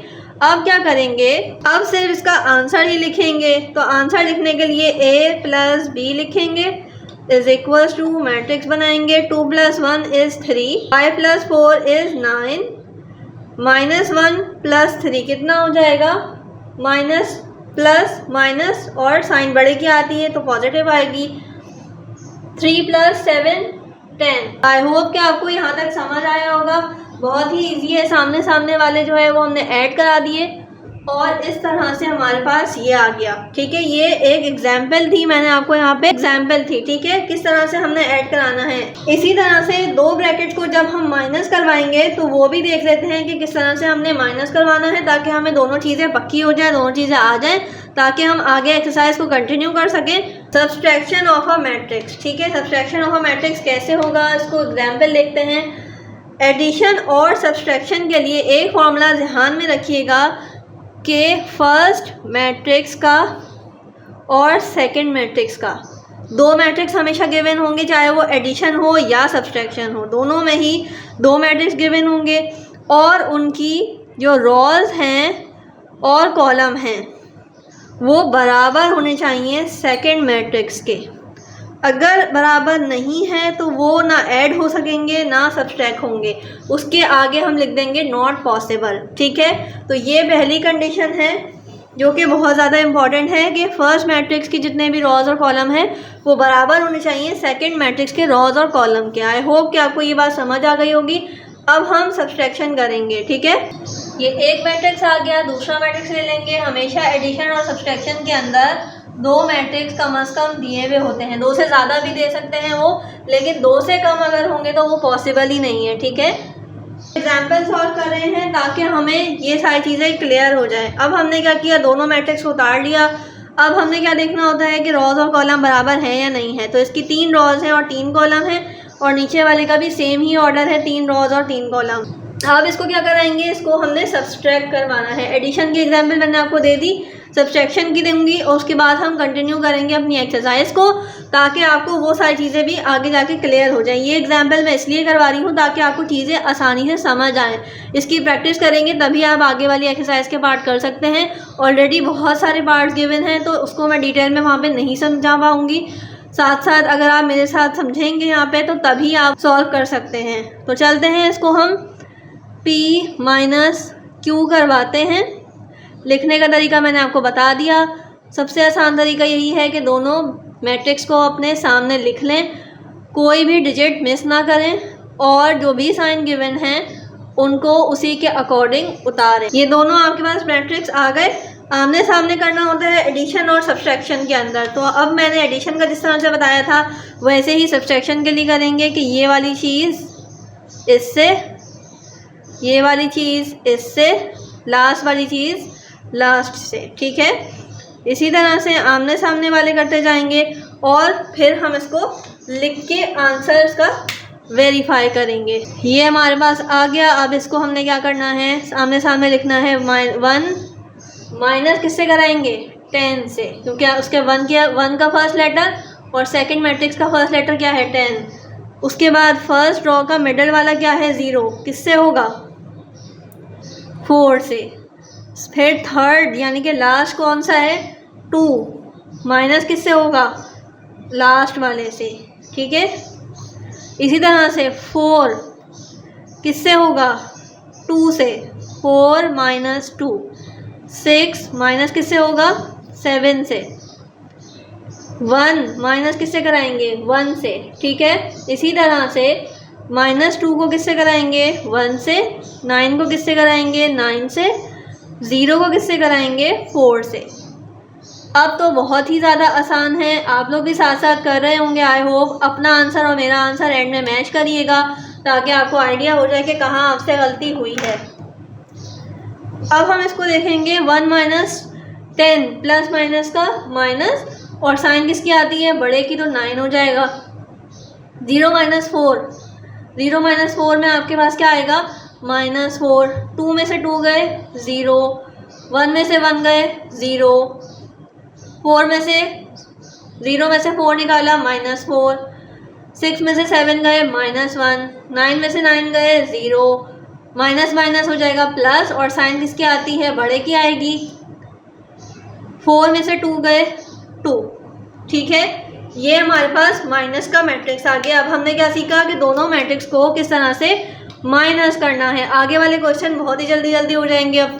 अब क्या करेंगे, अब सिर्फ इसका आंसर ही लिखेंगे। तो आंसर लिखने के लिए a प्लस बी लिखेंगे, इज इक्वल्स टू मैट्रिक्स बनाएंगे। 2 + 1 = 3, 5 + 4 = 9, -1 + 3 कितना हो जाएगा, माइनस प्लस माइनस, और साइन बड़े की आती है तो पॉजिटिव आएगी। 3 + 7 10। आई होप कि आपको यहाँ तक समझ आया होगा। बहुत ही इजी है, सामने सामने वाले जो है वो हमने ऐड करा दिए और इस तरह से हमारे पास ये आ गया, ठीक है। ये एक एग्जाम्पल थी, मैंने आपको यहाँ पे एग्जाम्पल थी, ठीक है, किस तरह से हमने ऐड कराना है। इसी तरह से 2 ब्रैकेट को जब हम माइनस करवाएंगे तो वो भी देख लेते हैं कि किस तरह से हमने माइनस करवाना है, ताकि हमें दोनों चीज़ें पक्की हो जाए, दोनों चीज़ें आ जाएँ, ताकि हम आगे एक्सरसाइज को कंटिन्यू कर सकें। सब्सट्रैक्शन ऑफ अ मैट्रिक्स, ठीक है। सब्सट्रैक्शन ऑफ अ मैट्रिक्स कैसे होगा, इसको एग्जाम्पल देखते हैं। एडिशन और सब्सट्रैक्शन के लिए एक फॉर्मूला ध्यान में रखिएगा कि फर्स्ट मैट्रिक्स का और सेकंड मैट्रिक्स का, दो मैट्रिक्स हमेशा गिवन होंगे, चाहे वो एडिशन हो या सब्सट्रैक्शन हो, दोनों में ही दो मैट्रिक्स गिवन होंगे और उनकी जो रॉज हैं और कॉलम हैं वो बराबर होने चाहिए सेकंड मैट्रिक्स के। अगर बराबर नहीं है तो वो ना ऐड हो सकेंगे ना सब्सट्रैक्ट होंगे, उसके आगे हम लिख देंगे नॉट पॉसिबल। ठीक है, तो ये पहली कंडीशन है जो कि बहुत ज़्यादा इम्पॉर्टेंट है कि फर्स्ट मैट्रिक्स की जितने भी रॉज और कॉलम हैं वो बराबर होने चाहिए सेकंड मैट्रिक्स के रॉज और कॉलम के। आई होप कि आपको ये बात समझ आ गई होगी। अब हम सब्सट्रैक्शन करेंगे। ठीक है, ये एक मैट्रिक्स आ गया, दूसरा मैट्रिक्स ले लेंगे। हमेशा एडिशन और सब्सट्रैक्शन के अंदर दो मैट्रिक्स कम से कम दिए हुए होते हैं, दो से ज़्यादा भी दे सकते हैं वो, लेकिन दो से कम अगर होंगे तो वो पॉसिबल ही नहीं है। ठीक है, एग्जाम्पल सॉल्व कर रहे हैं ताकि हमें ये सारी चीज़ें क्लियर हो जाए। अब हमने क्या किया, दोनों मैट्रिक्स को उतार लिया। अब हमने क्या देखना होता है कि रॉज और कॉलम बराबर है या नहीं है। तो इसकी 3 रॉज हैं और 3 कॉलम हैं और नीचे वाले का भी सेम ही ऑर्डर है, 3 रॉज और 3 कॉलम। अब इसको क्या कराएंगे, इसको हमने सब्सट्रैक्ट करवाना है। एडिशन की एग्जाम्पल मैंने आपको दे दी, सब्सट्रैक्शन की दूंगी और उसके बाद हम कंटिन्यू करेंगे अपनी एक्सरसाइज को ताकि आपको वो सारी चीज़ें भी आगे जाके क्लियर हो जाए। ये एग्जाम्पल मैं इसलिए करवा रही हूँ ताकि आपको चीज़ें आसानी से समझ आएँ। इसकी प्रैक्टिस करेंगे तभी आप आगे वाली एक्सरसाइज के पार्ट कर सकते हैं। ऑलरेडी बहुत सारे पार्ट्स गिवन हैं तो उसको मैं डिटेल में वहाँ पर नहीं समझा पाऊँगी। साथ साथ अगर आप मेरे साथ समझेंगे यहाँ पे तो तभी आप सॉल्व कर सकते हैं। तो चलते हैं, इसको हम P माइनस Q करवाते हैं। लिखने का तरीका मैंने आपको बता दिया। सबसे आसान तरीका यही है कि दोनों मैट्रिक्स को अपने सामने लिख लें, कोई भी डिजिट मिस ना करें और जो भी साइन गिवन हैं उनको उसी के अकॉर्डिंग उतारें। ये दोनों आपके पास मैट्रिक्स आ गए। आमने सामने करना होता है एडिशन और सब्सट्रैक्शन के अंदर। तो अब मैंने एडिशन का जिस तरह से बताया था वैसे ही सब्सट्रैक्शन के लिए करेंगे कि ये वाली चीज़ इससे, ये वाली चीज़ इससे, लास्ट वाली चीज़ लास्ट से। ठीक है, इसी तरह से आमने सामने वाले करते जाएंगे और फिर हम इसको लिख के आंसर्स का वेरीफाई करेंगे। ये हमारे पास आ गया। अब इसको हमने क्या करना है, आमने सामने लिखना है 1 माइनस किससे कराएंगे, 10 से, क्योंकि उसके 1 का फर्स्ट लेटर और सेकंड मैट्रिक्स का फर्स्ट लेटर क्या है, 10। उसके बाद फर्स्ट रो का मिडल वाला क्या है, 0, किससे होगा, 4 से। फिर थर्ड यानी कि लास्ट कौन सा है, 2, माइनस किससे होगा, लास्ट वाले से। ठीक है, इसी तरह से 4 किससे होगा, 2 से, 4 माइनस 2। 6 माइनस किससे होगा, 7 से। 1 माइनस किससे कराएंगे, 1 से। ठीक है, इसी तरह से -2 को किससे कराएंगे, 1 से। 9 को किससे कराएंगे, 9 से। 0 को किससे कराएंगे, 4 से। अब तो बहुत ही ज़्यादा आसान है, आप लोग भी साथ साथ कर रहे होंगे। आई होप अपना आंसर और मेरा आंसर एंड में मैच करिएगा ताकि आपको आइडिया हो जाए कि कहाँ आपसे गलती हुई है। अब हम इसको देखेंगे 1 माइनस 10 प्लस माइनस का माइनस और साइन किसकी आती है, बड़े की, तो 9 हो जाएगा। 0 माइनस 4, 0 माइनस 4 में आपके पास क्या आएगा, -4। 2 में से 2 गए 0, 1 में से 1 गए 0, 4 में से 0 में से 4 निकाला -4, 6 में से 7 गए -1, 9 में से 9 गए 0, माइनस माइनस हो जाएगा प्लस और साइन किसकी आती है, बड़े की आएगी। 4 में से 2 गए 2। ठीक है, ये हमारे पास माइनस का मैट्रिक्स आ गया। अब हमने क्या सीखा कि दोनों मैट्रिक्स को किस तरह से माइनस करना है। आगे वाले क्वेश्चन बहुत ही जल्दी हो जाएंगे अब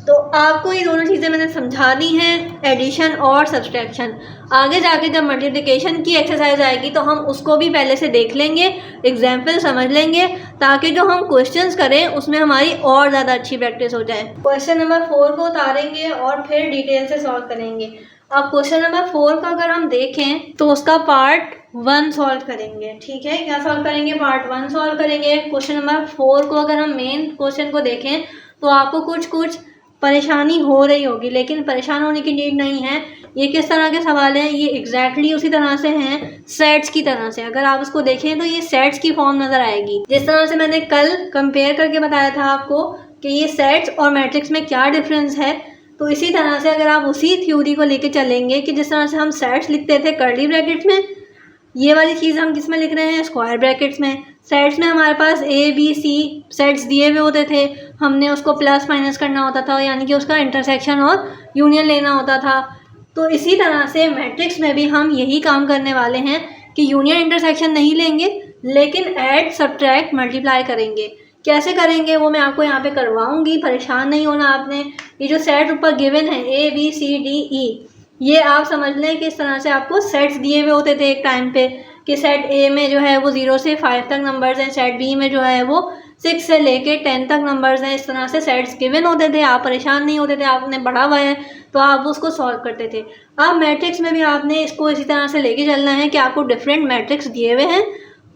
तो आपको ये दोनों चीज़ें मैंने समझा दी हैं, एडिशन और सब्सट्रैक्शन। आगे जाके जब मल्टीप्लिकेशन की एक्सरसाइज आएगी तो हम उसको भी पहले से देख लेंगे, एग्जाम्पल समझ लेंगे ताकि जो हम क्वेश्चंस करें उसमें हमारी और ज़्यादा अच्छी प्रैक्टिस हो जाए। क्वेश्चन नंबर 4 को उतारेंगे और फिर डिटेल से सॉल्व करेंगे। अब क्वेश्चन नंबर 4 का अगर हम देखें तो उसका पार्ट 1 सॉल्व करेंगे। ठीक है, क्या सॉल्व करेंगे, पार्ट 1 सॉल्व करेंगे। क्वेश्चन नंबर 4 को अगर हम मेन क्वेश्चन को देखें तो आपको कुछ परेशानी हो रही होगी, लेकिन परेशान होने की नीड नहीं है। ये किस तरह के सवाल हैं, ये एग्जैक्टली उसी तरह से हैं सेट्स की तरह से। अगर आप उसको देखें तो ये सेट्स की फॉर्म नज़र आएगी, जिस तरह से मैंने कल कंपेयर करके बताया था आपको कि ये सेट्स और मैट्रिक्स में क्या डिफरेंस है। तो इसी तरह से अगर आप उसी थ्योरी को लेके चलेंगे कि जिस तरह से हम सेट्स लिखते थे कर्ली ब्रैकेट्स में, ये वाली चीज़ हम किस में लिख रहे हैं, स्क्वायर ब्रैकेट्स में। सेट्स में हमारे पास ए बी सी सेट्स दिए हुए होते थे, हमने उसको प्लस माइनस करना होता था, यानी कि उसका इंटरसेक्शन और यूनियन लेना होता था। तो इसी तरह से मैट्रिक्स में भी हम यही काम करने वाले हैं कि यूनियन इंटरसेक्शन नहीं लेंगे, लेकिन ऐड सब्ट्रैक्ट मल्टीप्लाई करेंगे। कैसे करेंगे वो मैं आपको यहाँ पे करवाऊंगी, परेशान नहीं होना आपने। ये जो सेट ऊपर गिवन है A B C D E, ये आप समझ लें कि इस तरह से आपको सेट्स दिए हुए होते थे एक टाइम पे, कि सेट ए में जो है वो 0 से 5 तक नंबर्स हैं, सेट बी में जो है वो 6 से लेके 10 तक नंबर्स हैं। इस तरह से सेट्स गिवन होते थे, आप परेशान नहीं होते थे, आपने पढ़ा हुआ है तो आप उसको सॉल्व करते थे। अब मैट्रिक्स में भी आपने इसको इसी तरह से लेके चलना है कि आपको डिफरेंट मैट्रिक्स दिए हुए हैं,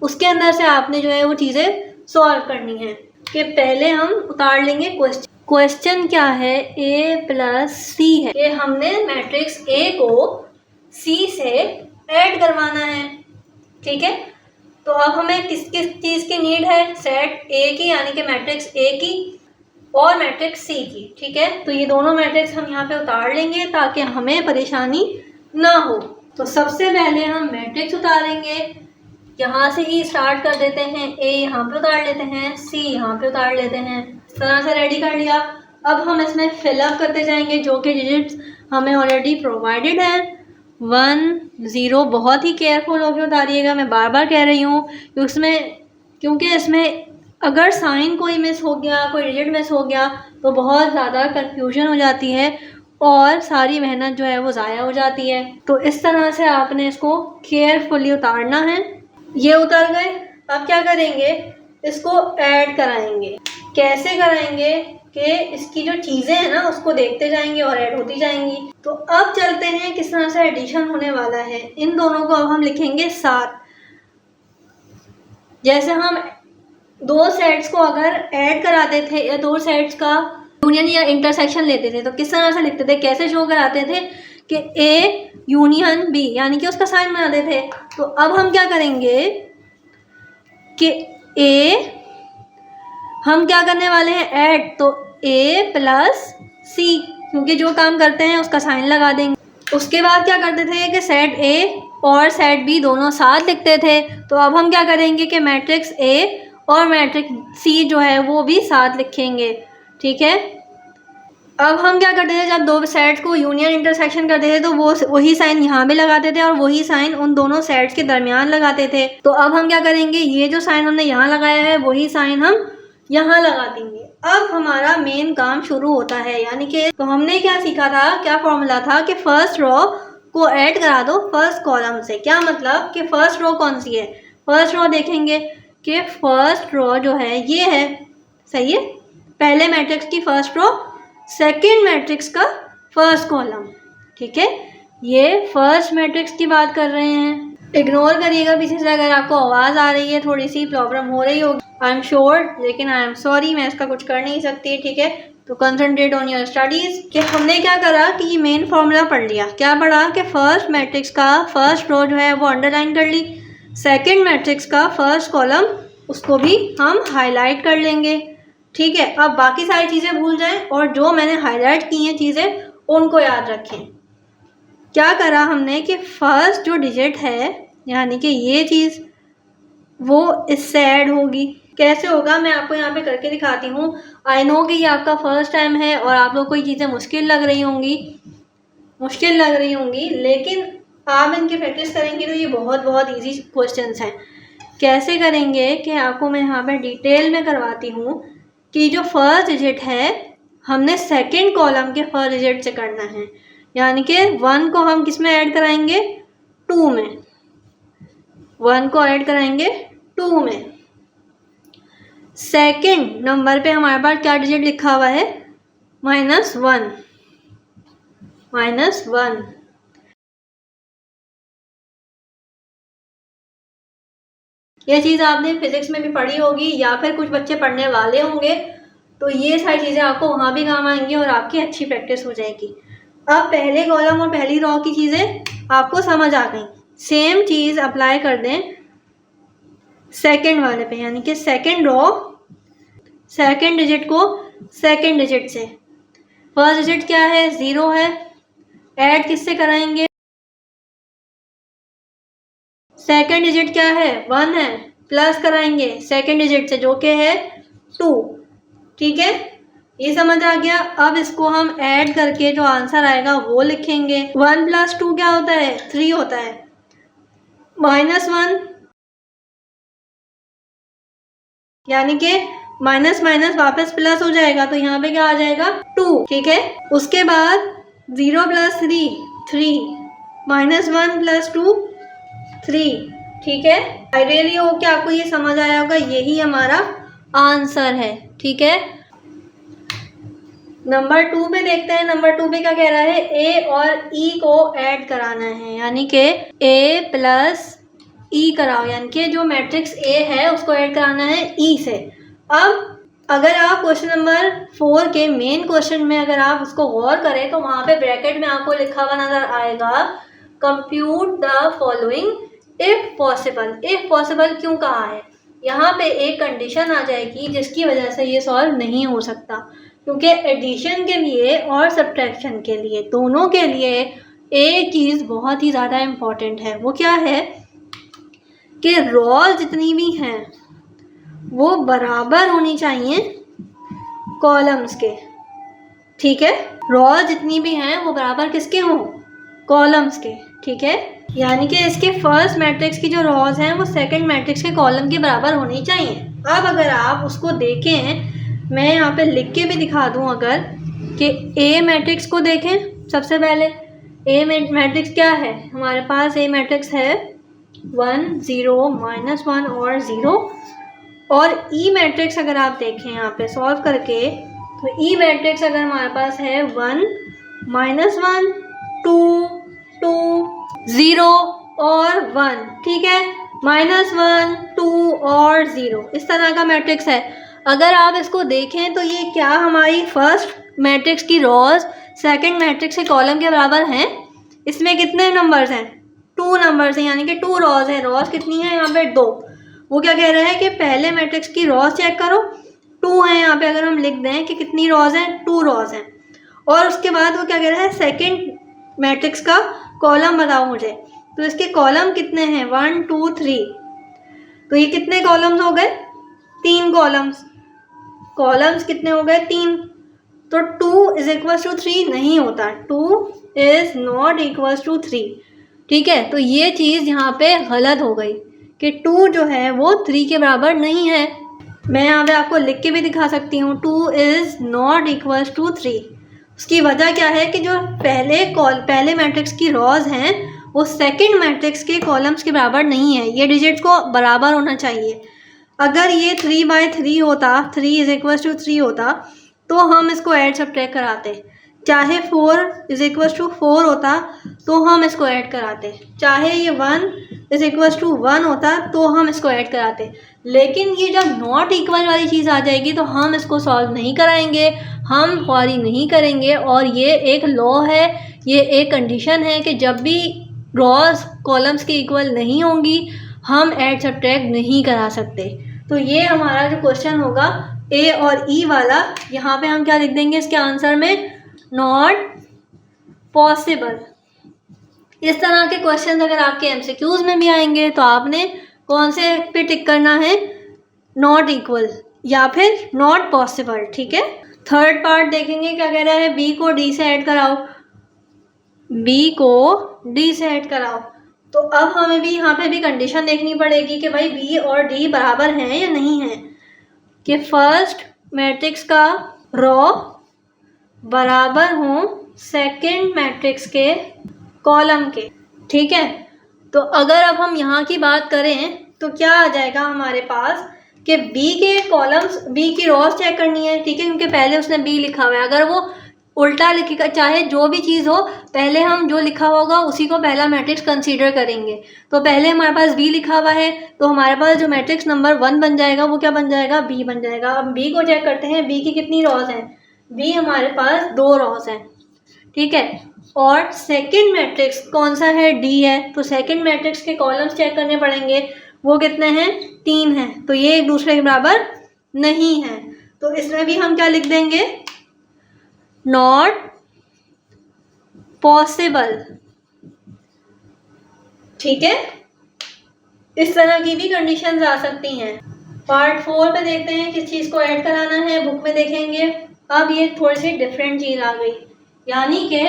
उसके अंदर से आपने जो है वो चीज़ें सॉल्व करनी है। कि पहले हम उतार लेंगे क्वेश्चन। क्वेश्चन क्या है, ए प्लस सी है। ये हमने मैट्रिक्स ए को सी से ऐड करवाना है, ठीक है। तो अब हमें किस किस चीज़ की नीड है, सेट ए की यानी कि मैट्रिक्स ए की और मैट्रिक्स सी की, ठीक है। तो ये दोनों मैट्रिक्स हम यहाँ पे उतार लेंगे ताकि हमें परेशानी ना हो। तो सबसे पहले हम मैट्रिक्स उतारेंगे, यहाँ से ही स्टार्ट कर देते हैं। ए यहाँ पे उतार लेते हैं, सी यहाँ पे उतार लेते हैं। इस तरह से रेडी कर लिया। अब हम इसमें फिलअप करते जाएंगे जो कि डिजिट्स हमें ऑलरेडी प्रोवाइडेड हैं। 1 0 बहुत ही केयरफुल होकर उतारिएगा, मैं बार बार कह रही हूँ क्योंकि इसमें अगर साइन कोई मिस हो गया, कोई डिजिट मिस हो गया तो बहुत ज़्यादा कन्फ्यूजन हो जाती है और सारी मेहनत जो है वो ज़ाया हो जाती है। तो इस तरह से आपने इसको केयरफुली उतारना है। ये उतर गए, अब क्या करेंगे, इसको ऐड कराएंगे। कैसे कराएंगे कि इसकी जो चीज़ें हैं ना उसको देखते जाएंगे और ऐड होती जाएंगी। तो अब चलते हैं किस तरह से एडिशन होने वाला है। इन दोनों को अब हम लिखेंगे 7। जैसे हम दो सेट्स को अगर ऐड कराते थे या दो सेट्स का यूनियन या इंटरसेक्शन लेते थे तो किस तरह से लिखते थे, कैसे शो कराते थे कि ए यूनियन बी यानी कि उसका साइन बनाते थे। तो अब हम क्या करेंगे कि ए हम क्या करने वाले हैं, ऐड। तो ए प्लस सी, क्योंकि जो काम करते हैं उसका साइन लगा देंगे। उसके बाद क्या करते थे कि सेट ए और सेट बी दोनों साथ लिखते थे। तो अब हम क्या करेंगे कि मैट्रिक्स ए और मैट्रिक्स सी जो है वो भी साथ लिखेंगे, ठीक है। अब हम क्या करते थे, जब दो सेट्स को यूनियन इंटरसेक्शन करते थे तो वो वही साइन यहाँ भी लगाते थे और वही साइन उन दोनों सेट्स के दरमियान लगाते थे। तो अब हम क्या करेंगे, ये जो साइन हमने यहाँ लगाया है वही साइन हम यहाँ लगा देंगे। अब हमारा मेन काम शुरू होता है, यानी कि तो हमने क्या सीखा था, क्या फॉर्मूला था कि फर्स्ट रो को ऐड करा दो फर्स्ट कॉलम से। क्या मतलब कि फर्स्ट रो कौन सी है, फर्स्ट रो देखेंगे कि फर्स्ट रो जो है ये है, सही है, पहले मैट्रिक्स की फर्स्ट रो, सेकेंड मैट्रिक्स का फर्स्ट कॉलम, ठीक है। ये फर्स्ट मैट्रिक्स की बात कर रहे हैं। इग्नोर करिएगा पीछे से अगर आपको आवाज़ आ रही है, थोड़ी सी प्रॉब्लम हो रही होगी, आई एम श्योर, लेकिन आई एम सॉरी, मैं इसका कुछ कर नहीं सकती, ठीक है। तो कंसंट्रेट ऑन योर स्टडीज़। कि हमने क्या करा कि ये मेन फॉर्मूला पढ़ लिया। क्या पढ़ा कि फर्स्ट मैट्रिक्स का फर्स्ट रो जो है वो अंडरलाइन कर ली, सेकेंड मैट्रिक्स का फर्स्ट कॉलम उसको भी हम हाईलाइट कर लेंगे, ठीक है। अब बाकी सारी चीज़ें भूल जाएं और जो मैंने हाईलाइट की हैं चीज़ें उनको याद रखें। क्या करा हमने कि फर्स्ट जो डिजिट है यानी कि ये चीज़ वो इससे ऐड होगी। कैसे होगा मैं आपको यहाँ पे करके दिखाती हूँ। आई नो कि ये आपका फर्स्ट टाइम है और आप लोग को ये चीज़ें मुश्किल लग रही होंगी, लेकिन आप इनकी प्रैक्टिस करेंगे तो ये बहुत ईजी क्वेश्चंस हैं। कैसे करेंगे कि आपको मैं यहाँ पे डिटेल में करवाती हूँ कि जो फर्स्ट डिजिट है हमने सेकंड कॉलम के फर्स्ट डिजिट से करना है, यानी कि 1 को हम किस में ऐड कराएंगे, 2 में। 1 को ऐड कराएंगे 2 में। सेकंड नंबर पे हमारे पास क्या डिजिट लिखा हुआ है, -1। ये चीज़ आपने फिजिक्स में भी पढ़ी होगी या फिर कुछ बच्चे पढ़ने वाले होंगे, तो ये सारी चीज़ें आपको वहाँ भी काम आएंगी और आपकी अच्छी प्रैक्टिस हो जाएगी। अब पहले कॉलम और पहली रो की चीज़ें आपको समझ आ गई। सेम चीज़ अप्लाई कर दें सेकंड वाले पे, यानी कि सेकंड रो सेकंड डिजिट को सेकंड डिजिट से फर्स्ट डिजिट क्या है, 0 है। ऐड किससे कराएंगे, सेकंड डिजिट क्या है, 1 है, प्लस कराएंगे सेकंड डिजिट से जो कि है 2। ठीक है, ये समझ आ गया। अब इसको हम ऐड करके जो आंसर आएगा वो लिखेंगे। 1 + 2 क्या होता है, 3 होता है। -1 यानी कि माइनस माइनस वापस प्लस हो जाएगा, तो यहाँ पे क्या आ जाएगा, 2। ठीक है, उसके बाद 0 + 3 3, -1 + 2 3। ठीक है, आई रियली होप कि आपको ये समझ आया होगा, यही हमारा आंसर है। ठीक है, नंबर 2 पे देखते हैं। नंबर 2 पे क्या कह रहा है, ए और ई को ऐड कराना है, यानी कि ए + ई कराओ, यानी कि जो मैट्रिक्स ए है उसको ऐड कराना है ई से। अब अगर आप क्वेश्चन नंबर 4 के मेन क्वेश्चन में अगर आप उसको गौर करें तो वहाँ पे ब्रैकेट में आपको लिखा हुआ नजर आएगा, compute the following if possible. If possible क्यों कहा है, यहाँ पे एक कंडीशन आ जाएगी जिसकी वजह से ये सॉल्व नहीं हो सकता, क्योंकि एडिशन के लिए और सब्ट्रैक्शन के लिए, दोनों के लिए एक चीज़ बहुत ही ज़्यादा इम्पॉर्टेंट है। वो क्या है कि रॉज जितनी भी हैं वो बराबर होनी चाहिए कॉलम्स के। ठीक है, रॉज जितनी भी हैं वो बराबर किसके हों, कॉलम्स के। ठीक है, यानी कि इसके फर्स्ट मैट्रिक्स की जो रॉज हैं वो सेकंड मैट्रिक्स के कॉलम के बराबर होनी चाहिए। अब अगर आप उसको देखें, मैं यहाँ पे लिख के भी दिखा दूँ, अगर कि ए मैट्रिक्स को देखें। सबसे पहले ए मैट्रिक्स क्या है हमारे पास, ए मैट्रिक्स है 1 0 -1 और 0। और ई मैट्रिक्स अगर आप देखें यहाँ पे सॉल्व करके, तो ई मैट्रिक्स अगर हमारे पास है 1 -1 2 2 0 और 1। ठीक है, -1 2 और 0, इस तरह का मैट्रिक्स है। अगर आप इसको देखें तो ये क्या हमारी फर्स्ट मैट्रिक्स की रॉज सेकंड मैट्रिक्स के कॉलम के बराबर हैं। इसमें कितने नंबर्स हैं, 2 नंबर्स हैं, यानी कि 2 रॉज हैं। रॉज कितनी है यहाँ पे, 2। वो क्या कह रहा है कि पहले मैट्रिक्स की रॉज चेक करो, 2 है यहाँ पे। अगर हम लिख दें कि कितनी रॉज हैं, 2 रॉज हैं। और उसके बाद वो क्या कह रहा है, सेकंड मैट्रिक्स का कॉलम बताओ मुझे। तो इसके कॉलम कितने हैं, 1 2 3। तो ये कितने कॉलम्स हो गए, 3 कॉलम्स। कॉलम्स कितने हो गए, 3। तो 2 = 3 नहीं होता, 2 इज़ नॉट इक्वल टू 3। ठीक है, तो ये चीज़ यहाँ पे गलत हो गई कि 2 जो है वो 3 के बराबर नहीं है। मैं यहाँ पे आपको लिख के भी दिखा सकती हूँ, 2 इज़ नॉट इक्वल टू 3। उसकी वजह क्या है कि जो पहले मैट्रिक्स की रॉज हैं वो सेकंड मैट्रिक्स के कॉलम्स के बराबर नहीं है। ये डिजिट को बराबर होना चाहिए। अगर ये 3/3 होता, 3 = 3 होता, तो हम इसको ऐड सब्ट्रैक्ट कराते। चाहे 4 = 4 होता तो हम इसको ऐड कराते। चाहे ये 1 = 1 होता तो हम इसको ऐड कराते। लेकिन ये जब नॉट इक्वल वाली चीज़ आ जाएगी तो हम इसको सॉल्व नहीं कराएंगे, हम ख्वारी नहीं करेंगे। और ये एक लॉ है, ये एक कंडीशन है कि जब भी रॉज कॉलम्स के इक्वल नहीं होंगी हम ऐड सब्ट्रैक्ट नहीं करा सकते। तो ये हमारा जो क्वेश्चन होगा ए और ई वाला, यहाँ पे हम क्या लिख देंगे इसके आंसर में, नॉट पॉसिबल। इस तरह के क्वेश्चन अगर आपके एमसीक्यूज में भी आएंगे तो आपने कौन से पे टिक करना है, नॉट इक्वल या फिर नॉट पॉसिबल। ठीक है, थर्ड पार्ट देखेंगे, क्या कह रहा है, बी को डी से ऐड कराओ, बी को डी से ऐड कराओ। तो अब हमें भी यहाँ पे भी कंडीशन देखनी पड़ेगी कि भाई बी और डी बराबर हैं या नहीं है, कि फर्स्ट मैट्रिक्स का रॉ बराबर हों सेकंड मैट्रिक्स के कॉलम के। ठीक है, तो अगर अब हम यहाँ की बात करें तो क्या आ जाएगा हमारे पास कि बी के कॉलम्स, बी की रॉज चेक करनी है। ठीक है, क्योंकि पहले उसने बी लिखा हुआ है। अगर वो उल्टा लिखेगा, चाहे जो भी चीज़ हो, पहले हम जो लिखा होगा उसी को पहला मैट्रिक्स कंसीडर करेंगे। तो पहले हमारे पास बी लिखा हुआ है, तो हमारे पास जो मैट्रिक्स नंबर 1 बन जाएगा वो क्या बन जाएगा, बी बन जाएगा। अब बी को चेक करते हैं, बी की कितनी रॉज हैं, बी हमारे पास 2 रॉज हैं। ठीक है, और सेकंड मैट्रिक्स कौन सा है, डी है। तो सेकंड मैट्रिक्स के कॉलम्स चेक करने पड़ेंगे, वो कितने हैं, 3 हैं। तो ये एक दूसरे के बराबर नहीं है। तो इसमें भी हम क्या लिख देंगे, नॉट पॉसिबल। ठीक है, इस तरह की भी कंडीशंस आ सकती हैं। पार्ट 4 पे देखते हैं किस चीज़ को ऐड कराना है, बुक में देखेंगे। अब ये थोड़ी सी डिफरेंट चीज़ आ गई, यानी कि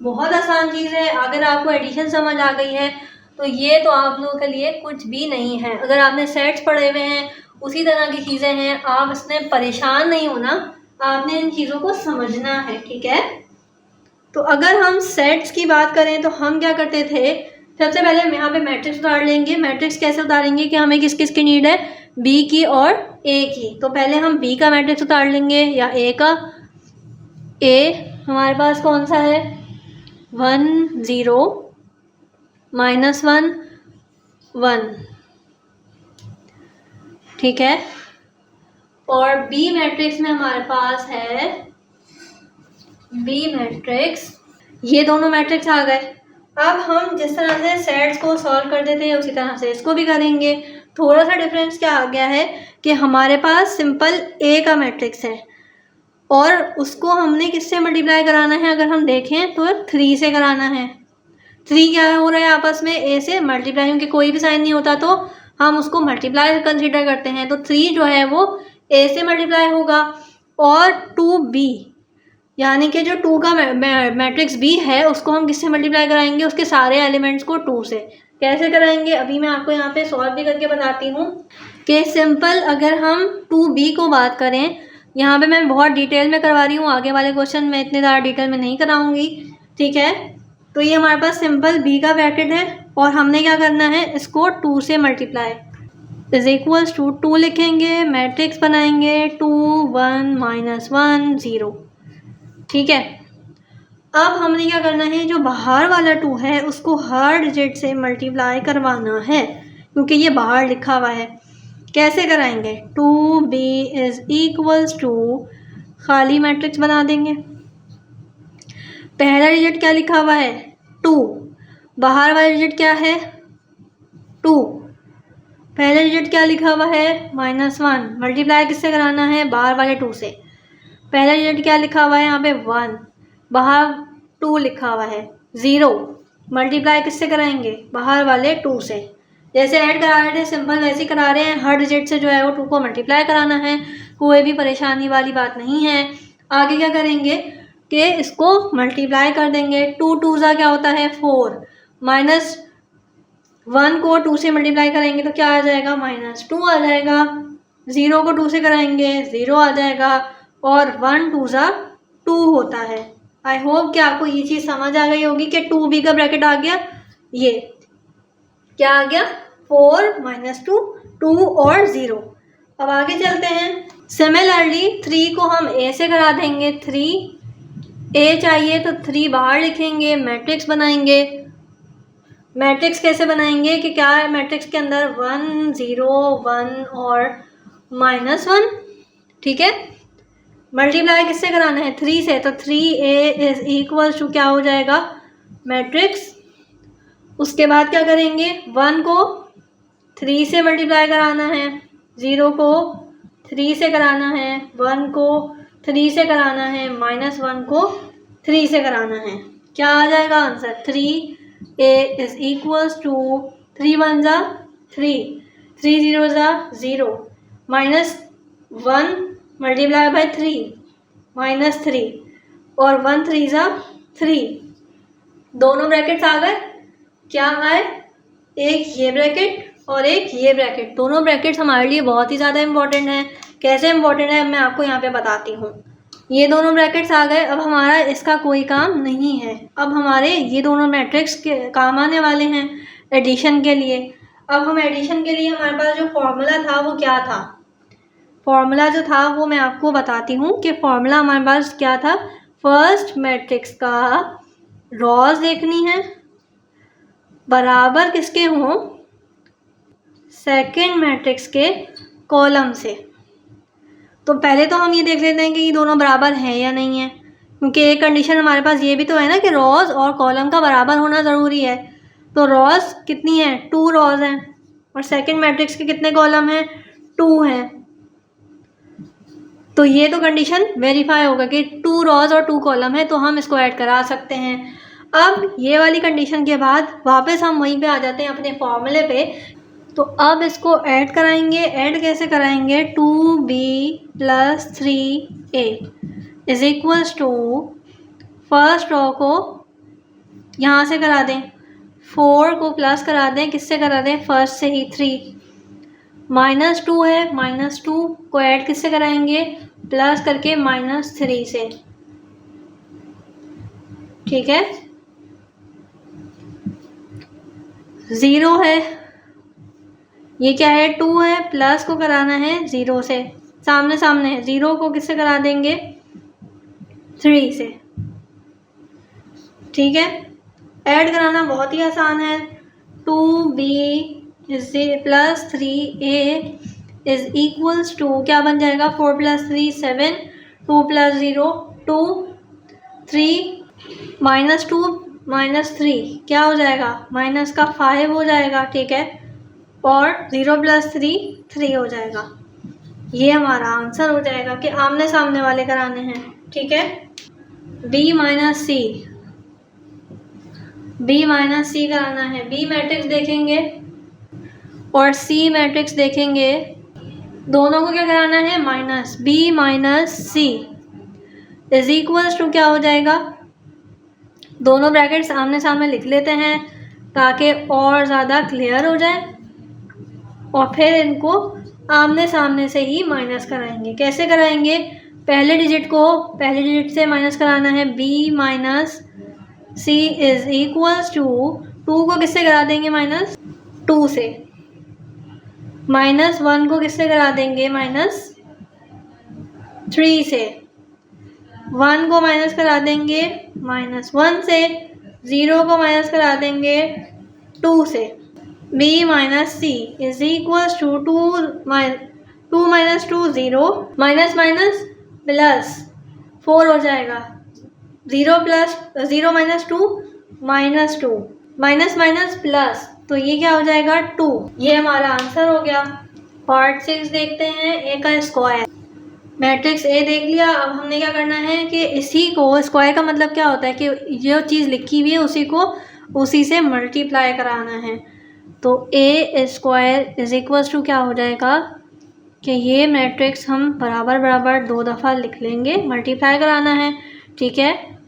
बहुत आसान चीज़ है। अगर आपको एडिशन समझ आ गई है तो ये तो आप लोगों के लिए कुछ भी नहीं है। अगर आपने सेट्स पढ़े हुए हैं, उसी तरह की चीज़ें हैं, आप इसमें परेशान नहीं होना, आपने इन चीज़ों को समझना है। ठीक है, तो अगर हम सेट्स की बात करें तो हम क्या करते थे, सबसे पहले हम यहाँ पे मैट्रिक्स उतार लेंगे। मैट्रिक्स कैसे उतारेंगे कि हमें किस किस की नीड है, बी की और ए की। तो पहले हम बी का मैट्रिक्स उतार लेंगे या ए का। ए हमारे पास कौन सा है, 1 0 -1 1। ठीक है, और बी मैट्रिक्स में हमारे पास है बी मैट्रिक्स, ये दोनों मैट्रिक्स आ गए। अब हम जिस तरह से सेट्स को सॉल्व कर देते हैं उसी तरह से इसको भी करेंगे। थोड़ा सा डिफरेंस क्या आ गया है कि हमारे पास सिंपल ए का मैट्रिक्स है और उसको हमने किससे मल्टीप्लाई कराना है, अगर हम देखें तो 3 से कराना है। 3 क्या हो रहा है आपस में, ए से मल्टीप्लाई, क्योंकि कोई भी साइन नहीं होता तो हम उसको मल्टीप्लाई कंसीडर करते हैं। तो 3 जो है वो ए से मल्टीप्लाई होगा और 2b, यानी कि जो 2 का मैट्रिक्स बी है उसको हम किससे मल्टीप्लाई कराएंगे, उसके सारे एलिमेंट्स को 2 से। कैसे कराएंगे अभी मैं आपको यहाँ पे सॉल्व भी करके बताती हूँ कि सिंपल अगर हम 2b को बात करें, यहाँ पे मैं बहुत डिटेल में करवा रही हूँ, आगे वाले क्वेश्चन में इतने ज़्यादा डिटेल में नहीं कराऊंगी। ठीक है, तो ये हमारे पास सिंपल b का ब्रैकेट है और हमने क्या करना है, इसको 2 से मल्टीप्लाई इज इक्वल्स टू 2 लिखेंगे, मैट्रिक्स बनाएंगे 2 1 -1 0। ठीक है, अब हमने क्या करना है, जो बाहर वाला 2 है उसको हर डिजिट से मल्टीप्लाई करवाना है, क्योंकि ये बाहर लिखा हुआ है। कैसे कराएंगे, 2b इज इक्वल्स टू, खाली मैट्रिक्स बना देंगे। पहला डिजिट क्या लिखा हुआ है, 2, बाहर वाला डिजिट क्या है, 2, पहला डिजिट क्या लिखा हुआ है, -1, मल्टीप्लाई किससे कराना है, बाहर वाले 2 से। पहला डिजिट क्या लिखा हुआ है यहाँ पे, 1, बाहर 2 लिखा हुआ है। 0, मल्टीप्लाई किससे कराएंगे, बाहर वाले 2 से। जैसे ऐड करा रहे थे सिंपल वैसे ही करा रहे हैं, हर डिजिट से जो है वो 2 को मल्टीप्लाई कराना है, कोई भी परेशानी वाली बात नहीं है। आगे क्या करेंगे कि इसको मल्टीप्लाई कर देंगे। 2 2 ज़ा क्या होता है, 4, -1 को 2 से मल्टीप्लाई करेंगे तो क्या आ जाएगा, -2 आ जाएगा। 0 को 2 से कराएंगे 0 आ जाएगा और 1 2 ज़ा 2 होता है। आई होप कि आपको ये चीज़ समझ आ गई होगी कि 2b का ब्रैकेट आ गया, ये क्या आ गया, 4 -2 2 और 0। अब आगे चलते हैं। सिमिलरली 3 को हम a से करा देंगे, 3 a चाहिए तो 3 बाहर लिखेंगे, मैट्रिक्स बनाएंगे। मैट्रिक्स कैसे बनाएंगे कि क्या है, मैट्रिक्स के अंदर 1 0 1 और -1। ठीक है, मल्टीप्लाई किससे कराना है, 3 से, तो 3a इज इक्वल टू क्या हो जाएगा, मैट्रिक्स। उसके बाद क्या करेंगे, 1 को 3 से मल्टीप्लाई कराना है, 0 को 3 से कराना है, 1 को 3 से कराना है, -1 को 3 से कराना है। क्या आ जाएगा answer, 3a is equals to 3 1 ज़ा 3, 3 0 ज़ा 0, -1 मल्टीप्लाई बाय 3 -3 और 1 3 ज़ा 3। दोनों ब्रैकेट्स आ गए, क्या आए, एक ये ब्रैकेट और एक ये ब्रैकेट। दोनों ब्रैकेट्स हमारे लिए बहुत ही ज़्यादा इंपॉर्टेंट हैं। कैसे इंपॉर्टेंट है मैं आपको यहाँ पे बताती हूँ। ये दोनों ब्रैकेट्स आ गए, अब हमारा इसका कोई काम नहीं है। अब हमारे ये दोनों मैट्रिक्स के काम आने वाले हैं एडिशन के लिए। अब हम एडिशन के लिए हमारे पास जो फॉर्मूला था वो क्या था, फॉर्मूला जो था वो मैं आपको बताती हूँ कि फॉर्मूला हमारे पास क्या था। फर्स्ट मैट्रिक्स का रॉज देखनी है बराबर किसके हों, सेकंड मैट्रिक्स के कॉलम से। तो पहले तो हम ये देख लेते हैं कि ये दोनों बराबर हैं या नहीं है, क्योंकि एक कंडीशन हमारे पास ये भी तो है ना कि रॉज और कॉलम का बराबर होना ज़रूरी है। तो रॉज कितनी है, 2 रॉज हैं और सेकंड मैट्रिक्स के कितने कॉलम हैं, 2 हैं। तो ये तो कंडीशन वेरीफाई होगा कि 2 रॉज और 2 कॉलम है, तो हम इसको ऐड करा सकते हैं। अब ये वाली कंडीशन के बाद वापस हम वहीं पे आ जाते हैं अपने फॉर्मूले पे। तो अब इसको ऐड कराएंगे। ऐड कैसे कराएंगे? 2b + 3a is equals to, first row को यहाँ से करा दें, 4 को प्लस करा दें, किससे करा दें? फर्स्ट से ही 3, -2 है, -2 को ऐड किससे कराएंगे? प्लस करके -3 से, ठीक है। 0 है, ये क्या है? 2 है, प्लस को कराना है 0 से, सामने सामने है, 0 को किससे करा देंगे? 3 से, ठीक है। ऐड कराना बहुत ही आसान है। 2b + 3a is equals to, क्या बन जाएगा? 4 + 3 7, 2 + 0 2, 3 -2 -3 क्या हो जाएगा? माइनस का 5 हो जाएगा, ठीक है। और 0 + 3 3 हो जाएगा। ये हमारा आंसर हो जाएगा कि आमने सामने वाले कराने हैं, ठीक है। b - c, कराना है। b मैट्रिक्स देखेंगे और c मैट्रिक्स देखेंगे, दोनों को क्या कराना है? Minus. b - c is equals to क्या हो जाएगा? दोनों ब्रैकेट्स आमने सामने लिख लेते हैं ताकि और ज़्यादा क्लियर हो जाए, और फिर इनको आमने सामने से ही माइनस कराएंगे। कैसे कराएंगे? पहले डिजिट से माइनस कराना है। b - c is equals to, 2 को किससे करा देंगे? -2 से। -1 को किससे करा देंगे? -3 से। 1 को माइनस करा देंगे -1 से। 0 को माइनस करा देंगे 2 से। b - c is equals to 2 - 2 0, minus plus 4 हो जाएगा। 0 - 2 -2, माइनस प्लस, तो ये क्या हो जाएगा? 2। ये हमारा आंसर हो गया। पार्ट 6 देखते हैं, ए का स्क्वायर। मैट्रिक्स ए देख लिया। अब हमने क्या करना है कि इसी को, स्क्वायर का मतलब क्या होता है कि जो चीज़ लिखी हुई है उसी को उसी से मल्टीप्लाई कराना है। तो ए स्क्वायर इज इक्वल्स टू क्या हो जाएगा कि ये मैट्रिक्स हम बराबर बराबर 2 दफ़ा लिख लेंगे, मल्टीप्लाई कराना है, ठीक है।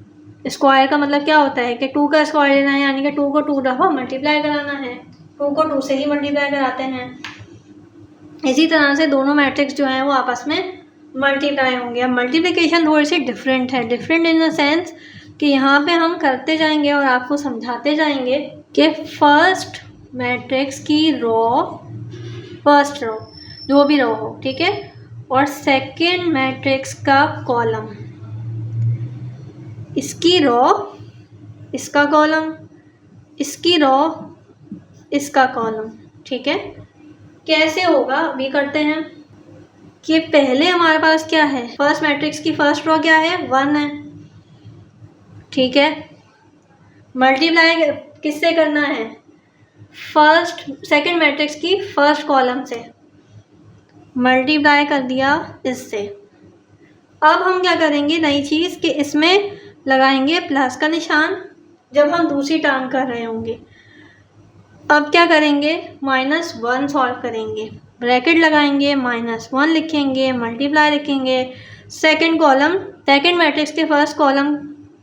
स्क्वायर का मतलब क्या होता है कि 2 का स्क्वायर लेना है, यानी कि 2 को 2 दफ़ा मल्टीप्लाई कराना है। 2 को 2 से ही मल्टीप्लाई कराते हैं। इसी तरह से दोनों मैट्रिक्स जो हैं वो आपस में मल्टीप्लाई होंगे। अब मल्टीप्लिकेशन थोड़ी सी डिफरेंट है, डिफरेंट इन द सेंस कि यहाँ पे हम करते जाएंगे और आपको समझाते जाएंगे कि फर्स्ट मैट्रिक्स की रो, फर्स्ट रो जो भी रो हो, ठीक है, और सेकंड मैट्रिक्स का कॉलम, इसकी रो इसका कॉलम, इसकी रो इसका कॉलम, ठीक है। कैसे होगा अभी करते हैं कि पहले हमारे पास क्या है? फर्स्ट मैट्रिक्स की फर्स्ट रो क्या है? 1 है, ठीक है। मल्टीप्लाई किससे करना है? सेकंड मैट्रिक्स की फर्स्ट कॉलम से मल्टीप्लाई कर दिया इससे। अब हम क्या करेंगे? नई चीज़ कि इसमें लगाएंगे प्लस का निशान जब हम दूसरी टर्म कर रहे होंगे। अब क्या करेंगे? -1 सॉल्व करेंगे, ब्रैकेट लगाएंगे, -1 लिखेंगे, मल्टीप्लाई लिखेंगे, सेकंड कॉलम, सेकंड मैट्रिक्स के फर्स्ट कॉलम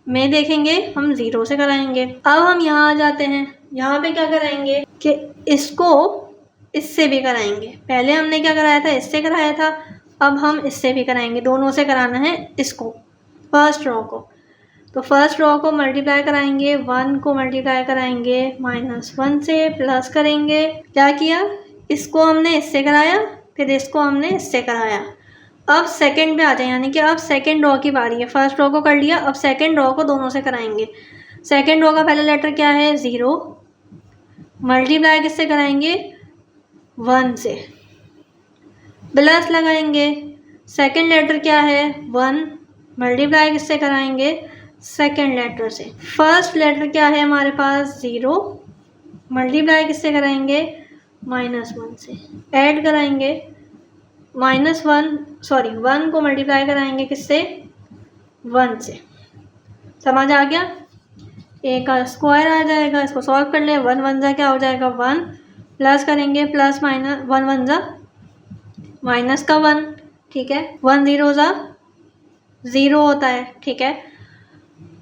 में देखेंगे हम 0 से कराएंगे। अब हम यहाँ आ जाते हैं, यहाँ पे क्या कराएंगे कि इसको इससे भी कराएंगे। पहले हमने क्या कराया था? इससे कराया था, अब हम इससे भी कराएंगे, दोनों से कराना है इसको, फर्स्ट रो को। तो फर्स्ट रो को मल्टीप्लाई कराएंगे, 1 को मल्टीप्लाई कराएंगे -1 से, प्लस करेंगे। क्या किया? इसको हमने इससे कराया, फिर इसको हमने इससे कराया। अब सेकंड पे आ जाए, यानी कि अब सेकंड रो की बारी है। फर्स्ट रो को कर लिया, अब सेकंड रो को दोनों से कराएंगे। सेकंड रो का पहला लेटर क्या है? 0, मल्टीप्लाई किससे कराएंगे? 1 से, प्लस लगाएंगे। सेकंड लेटर क्या है? 1, मल्टीप्लाई किससे कराएंगे? सेकंड लेटर से। फर्स्ट लेटर क्या है हमारे पास? 0, मल्टीप्लाई किससे कराएंगे? -1 से। ऐड कराएंगे वन को मल्टीप्लाई कराएंगे किससे, 1 से। समझ आ गया? ए का स्क्वायर आ जाएगा, इसको सॉल्व कर लें। 1 1 जा क्या हो जाएगा 1, प्लस करेंगे प्लस माइनस 1 1 जा माइनस का 1, ठीक है। 1 0 जा 0 होता है, ठीक है।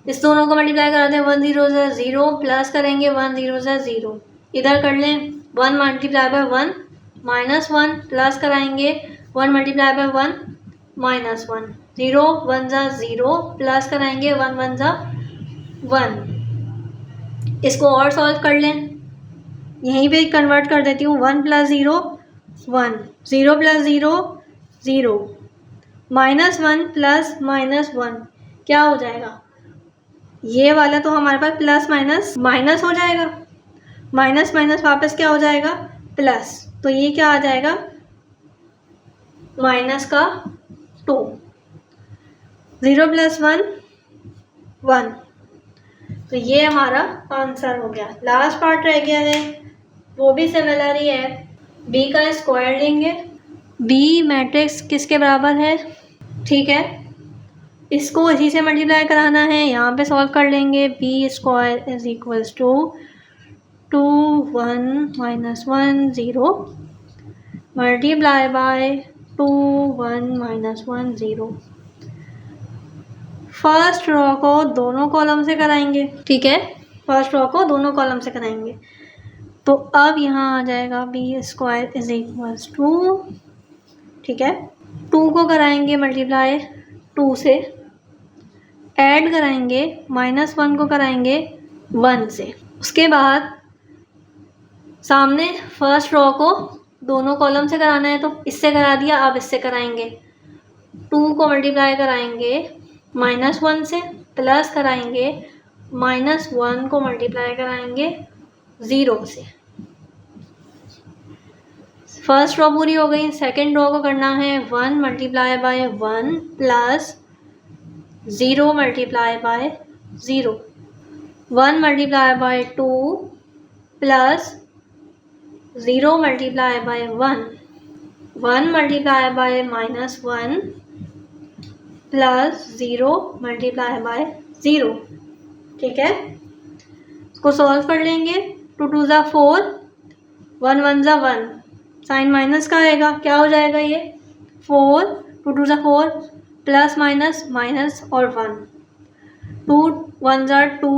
इस दोनों को मल्टीप्लाई कराते हैं, 1 0 जा 0 प्लस करेंगे 1 0 जा 0, इधर कर लें 1 मल्टीप्लाई बाय 1 माइनस 1 प्लस कराएंगे 1 मल्टीप्लाई बाय 1 माइनस 1, 0 1 जा 0 प्लस कराएंगे 1 1 जा 1। इसको और सॉल्व कर लें, यहीं पे कन्वर्ट कर देती हूँ। 1 plus 0 1, 0 plus 0 0, minus 1 plus minus 1 क्या हो जाएगा, ये वाला तो हमारे पास प्लस माइनस माइनस हो जाएगा, माइनस माइनस वापस क्या हो जाएगा प्लस, तो ये क्या आ जाएगा माइनस का 2, 0 प्लस 1 1, तो ये हमारा आंसर हो गया। लास्ट पार्ट रह गया है, वो भी सिमिलर ही है। बी का स्क्वायर लेंगे, बी मैट्रिक्स किसके बराबर है, ठीक है। इसको इसी से मल्टीप्लाई कराना है, यहाँ पे सॉल्व कर लेंगे। B square is equals to 2 1 minus 1 0 multiply by 2 1 minus 1 0। First row को दोनों कॉलम से कराएंगे, ठीक है। फर्स्ट रो को दोनों कॉलम से कराएंगे, तो अब यहाँ आ जाएगा B square is equals to, ठीक है। 2 को कराएंगे मल्टीप्लाई 2 से, ऐड कराएंगे माइनस 1 को कराएंगे 1 से। उसके बाद सामने फर्स्ट रो को दोनों कॉलम से कराना है, तो इससे करा दिया, अब इससे कराएंगे। 2 को मल्टीप्लाई कराएंगे माइनस 1 से, प्लस कराएंगे माइनस 1 को मल्टीप्लाई कराएंगे 0 से। फर्स्ट रो पूरी हो गई। सेकेंड रो को करना है 1 multiply by 1 plus 0 multiply bye 0, 1 multiply by 2 plus 0 multiply bye 1, 1 multiply by minus 1 plus 0 multiply bye 0, ठीक है। इसको सॉल्व कर लेंगे। 2 2 जा 4, 1 1 जा 1, साइन माइनस का आएगा, क्या हो जाएगा ये 4, 2 2 जा 4 प्लस माइनस माइनस और 1, 2 1 जा 2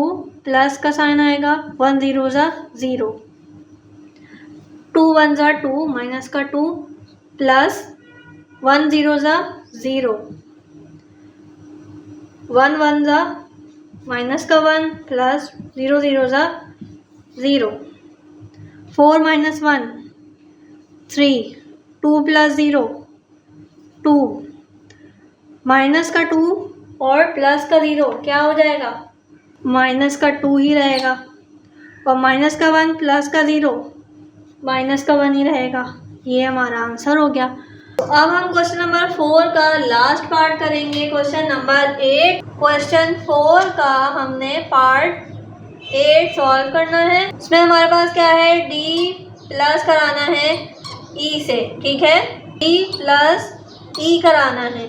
प्लस का साइन आएगा, 1 0 जा 0, 2 1 जा 2 माइनस का 2 प्लस 1 0 जा 0, 1 1 जा माइनस का 1 प्लस 0 0 जा 0, 4 माइनस 1 3, 2 प्लस 0 2, माइनस का 2 और प्लस का 0 क्या हो जाएगा, माइनस का 2 ही रहेगा, और माइनस का 1 प्लस का 0 माइनस का 1 ही रहेगा। ये हमारा आंसर हो गया। तो अब हम क्वेश्चन नंबर 4 का लास्ट पार्ट करेंगे। क्वेश्चन नंबर 8, क्वेश्चन 4 का हमने पार्ट 8 सॉल्व करना है। इसमें हमारे पास क्या है, डी प्लस कराना है ई से, ठीक है। डी प्लस ई कराना है,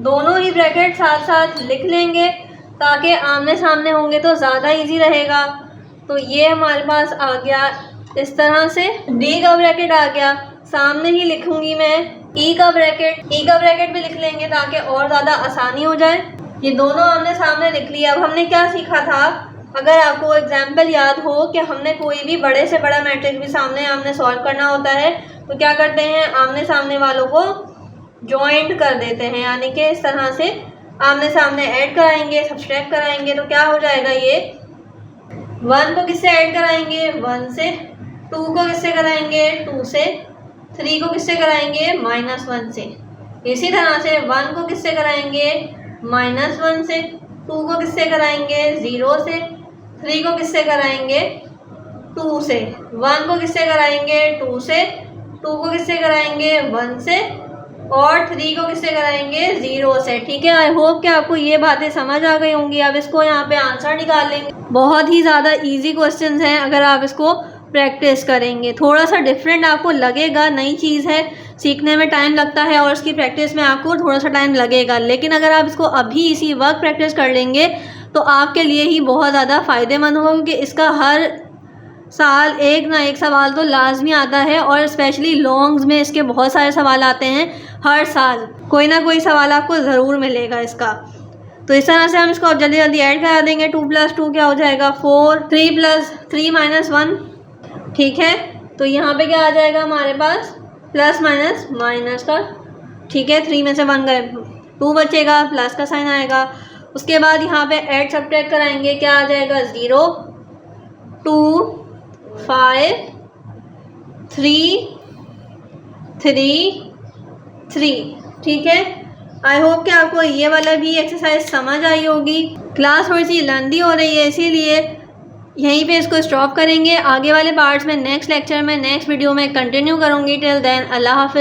दोनों ही ब्रैकेट साथ साथ लिख लेंगे ताकि आमने सामने होंगे तो ज़्यादा इजी रहेगा। तो ये हमारे पास आ गया इस तरह से, डी का ब्रैकेट आ गया, सामने ही लिखूंगी मैं ई का ब्रैकेट भी लिख लेंगे ताकि और ज़्यादा आसानी हो जाए। ये दोनों हमने सामने लिख लिया। अब हमने क्या सीखा था, अगर आपको एग्जाम्पल याद हो कि हमने कोई भी बड़े से बड़ा मैट्रिक्स भी सामने हमने सॉल्व करना होता है तो क्या करते हैं, आमने सामने वालों को जॉइंट कर देते हैं, यानी कि इस तरह से आमने सामने ऐड कराएंगे, सब्सट्रैक्ट कराएंगे, तो क्या हो जाएगा, ये 1 को किससे ऐड कराएंगे 1 से, 2 को किससे कराएंगे 2 से, 3 को किससे कराएंगे -1 से। इसी तरह से 1 को किससे कराएंगे -1 से, 2 को किससे कराएंगे 0 से, 3 को किससे कराएंगे 2 से, 1 को किससे कराएंगे 2 से, 2 को किससे कराएंगे 1 से, और 3 को किससे कराएंगे 0 से। ठीक है, आई होप कि आपको ये बातें समझ आ गई होंगी। अब इसको यहाँ पे आंसर निकाल लेंगे। बहुत ही ज़्यादा इजी क्वेश्चंस हैं अगर आप इसको प्रैक्टिस करेंगे। थोड़ा सा डिफरेंट आपको लगेगा, नई चीज़ है, सीखने में टाइम लगता है और उसकी प्रैक्टिस में आपको थोड़ा सा टाइम लगेगा, लेकिन अगर आप इसको अभी इसी वक्त प्रैक्टिस कर लेंगे तो आपके लिए ही बहुत ज़्यादा फ़ायदेमंद होगा, क्योंकि इसका हर साल एक ना एक सवाल तो लाजमी आता है और स्पेशली लॉन्ग्स में इसके बहुत सारे सवाल आते हैं। हर साल कोई ना कोई सवाल आपको ज़रूर मिलेगा इसका। तो इस तरह से हम इसको अब जल्दी जल्दी ऐड करा देंगे। 2 + 2 क्या हो जाएगा 4, 3 + 3 - 1, ठीक है। तो यहाँ पे क्या आ जाएगा हमारे पास प्लस माइनस माइनस का, ठीक है। 3 में से 1 गए, 2 बचेगा, प्लस का साइन आएगा। उसके बाद यहाँ पे ऐड सब्ट्रैक्ट कराएंगे, क्या आ जाएगा 0, 2, 5, 3, 3, 3, ठीक है। आई होप कि आपको ये वाला भी एक्सरसाइज समझ आई होगी। क्लास थोड़ी सी लेंथी हो रही है, इसीलिए यहीं पे इसको स्टॉप करेंगे। आगे वाले पार्ट्स में नेक्स्ट लेक्चर में नेक्स्ट वीडियो में कंटिन्यू करूँगी। टिल देन अल्लाह हाफ़िज़।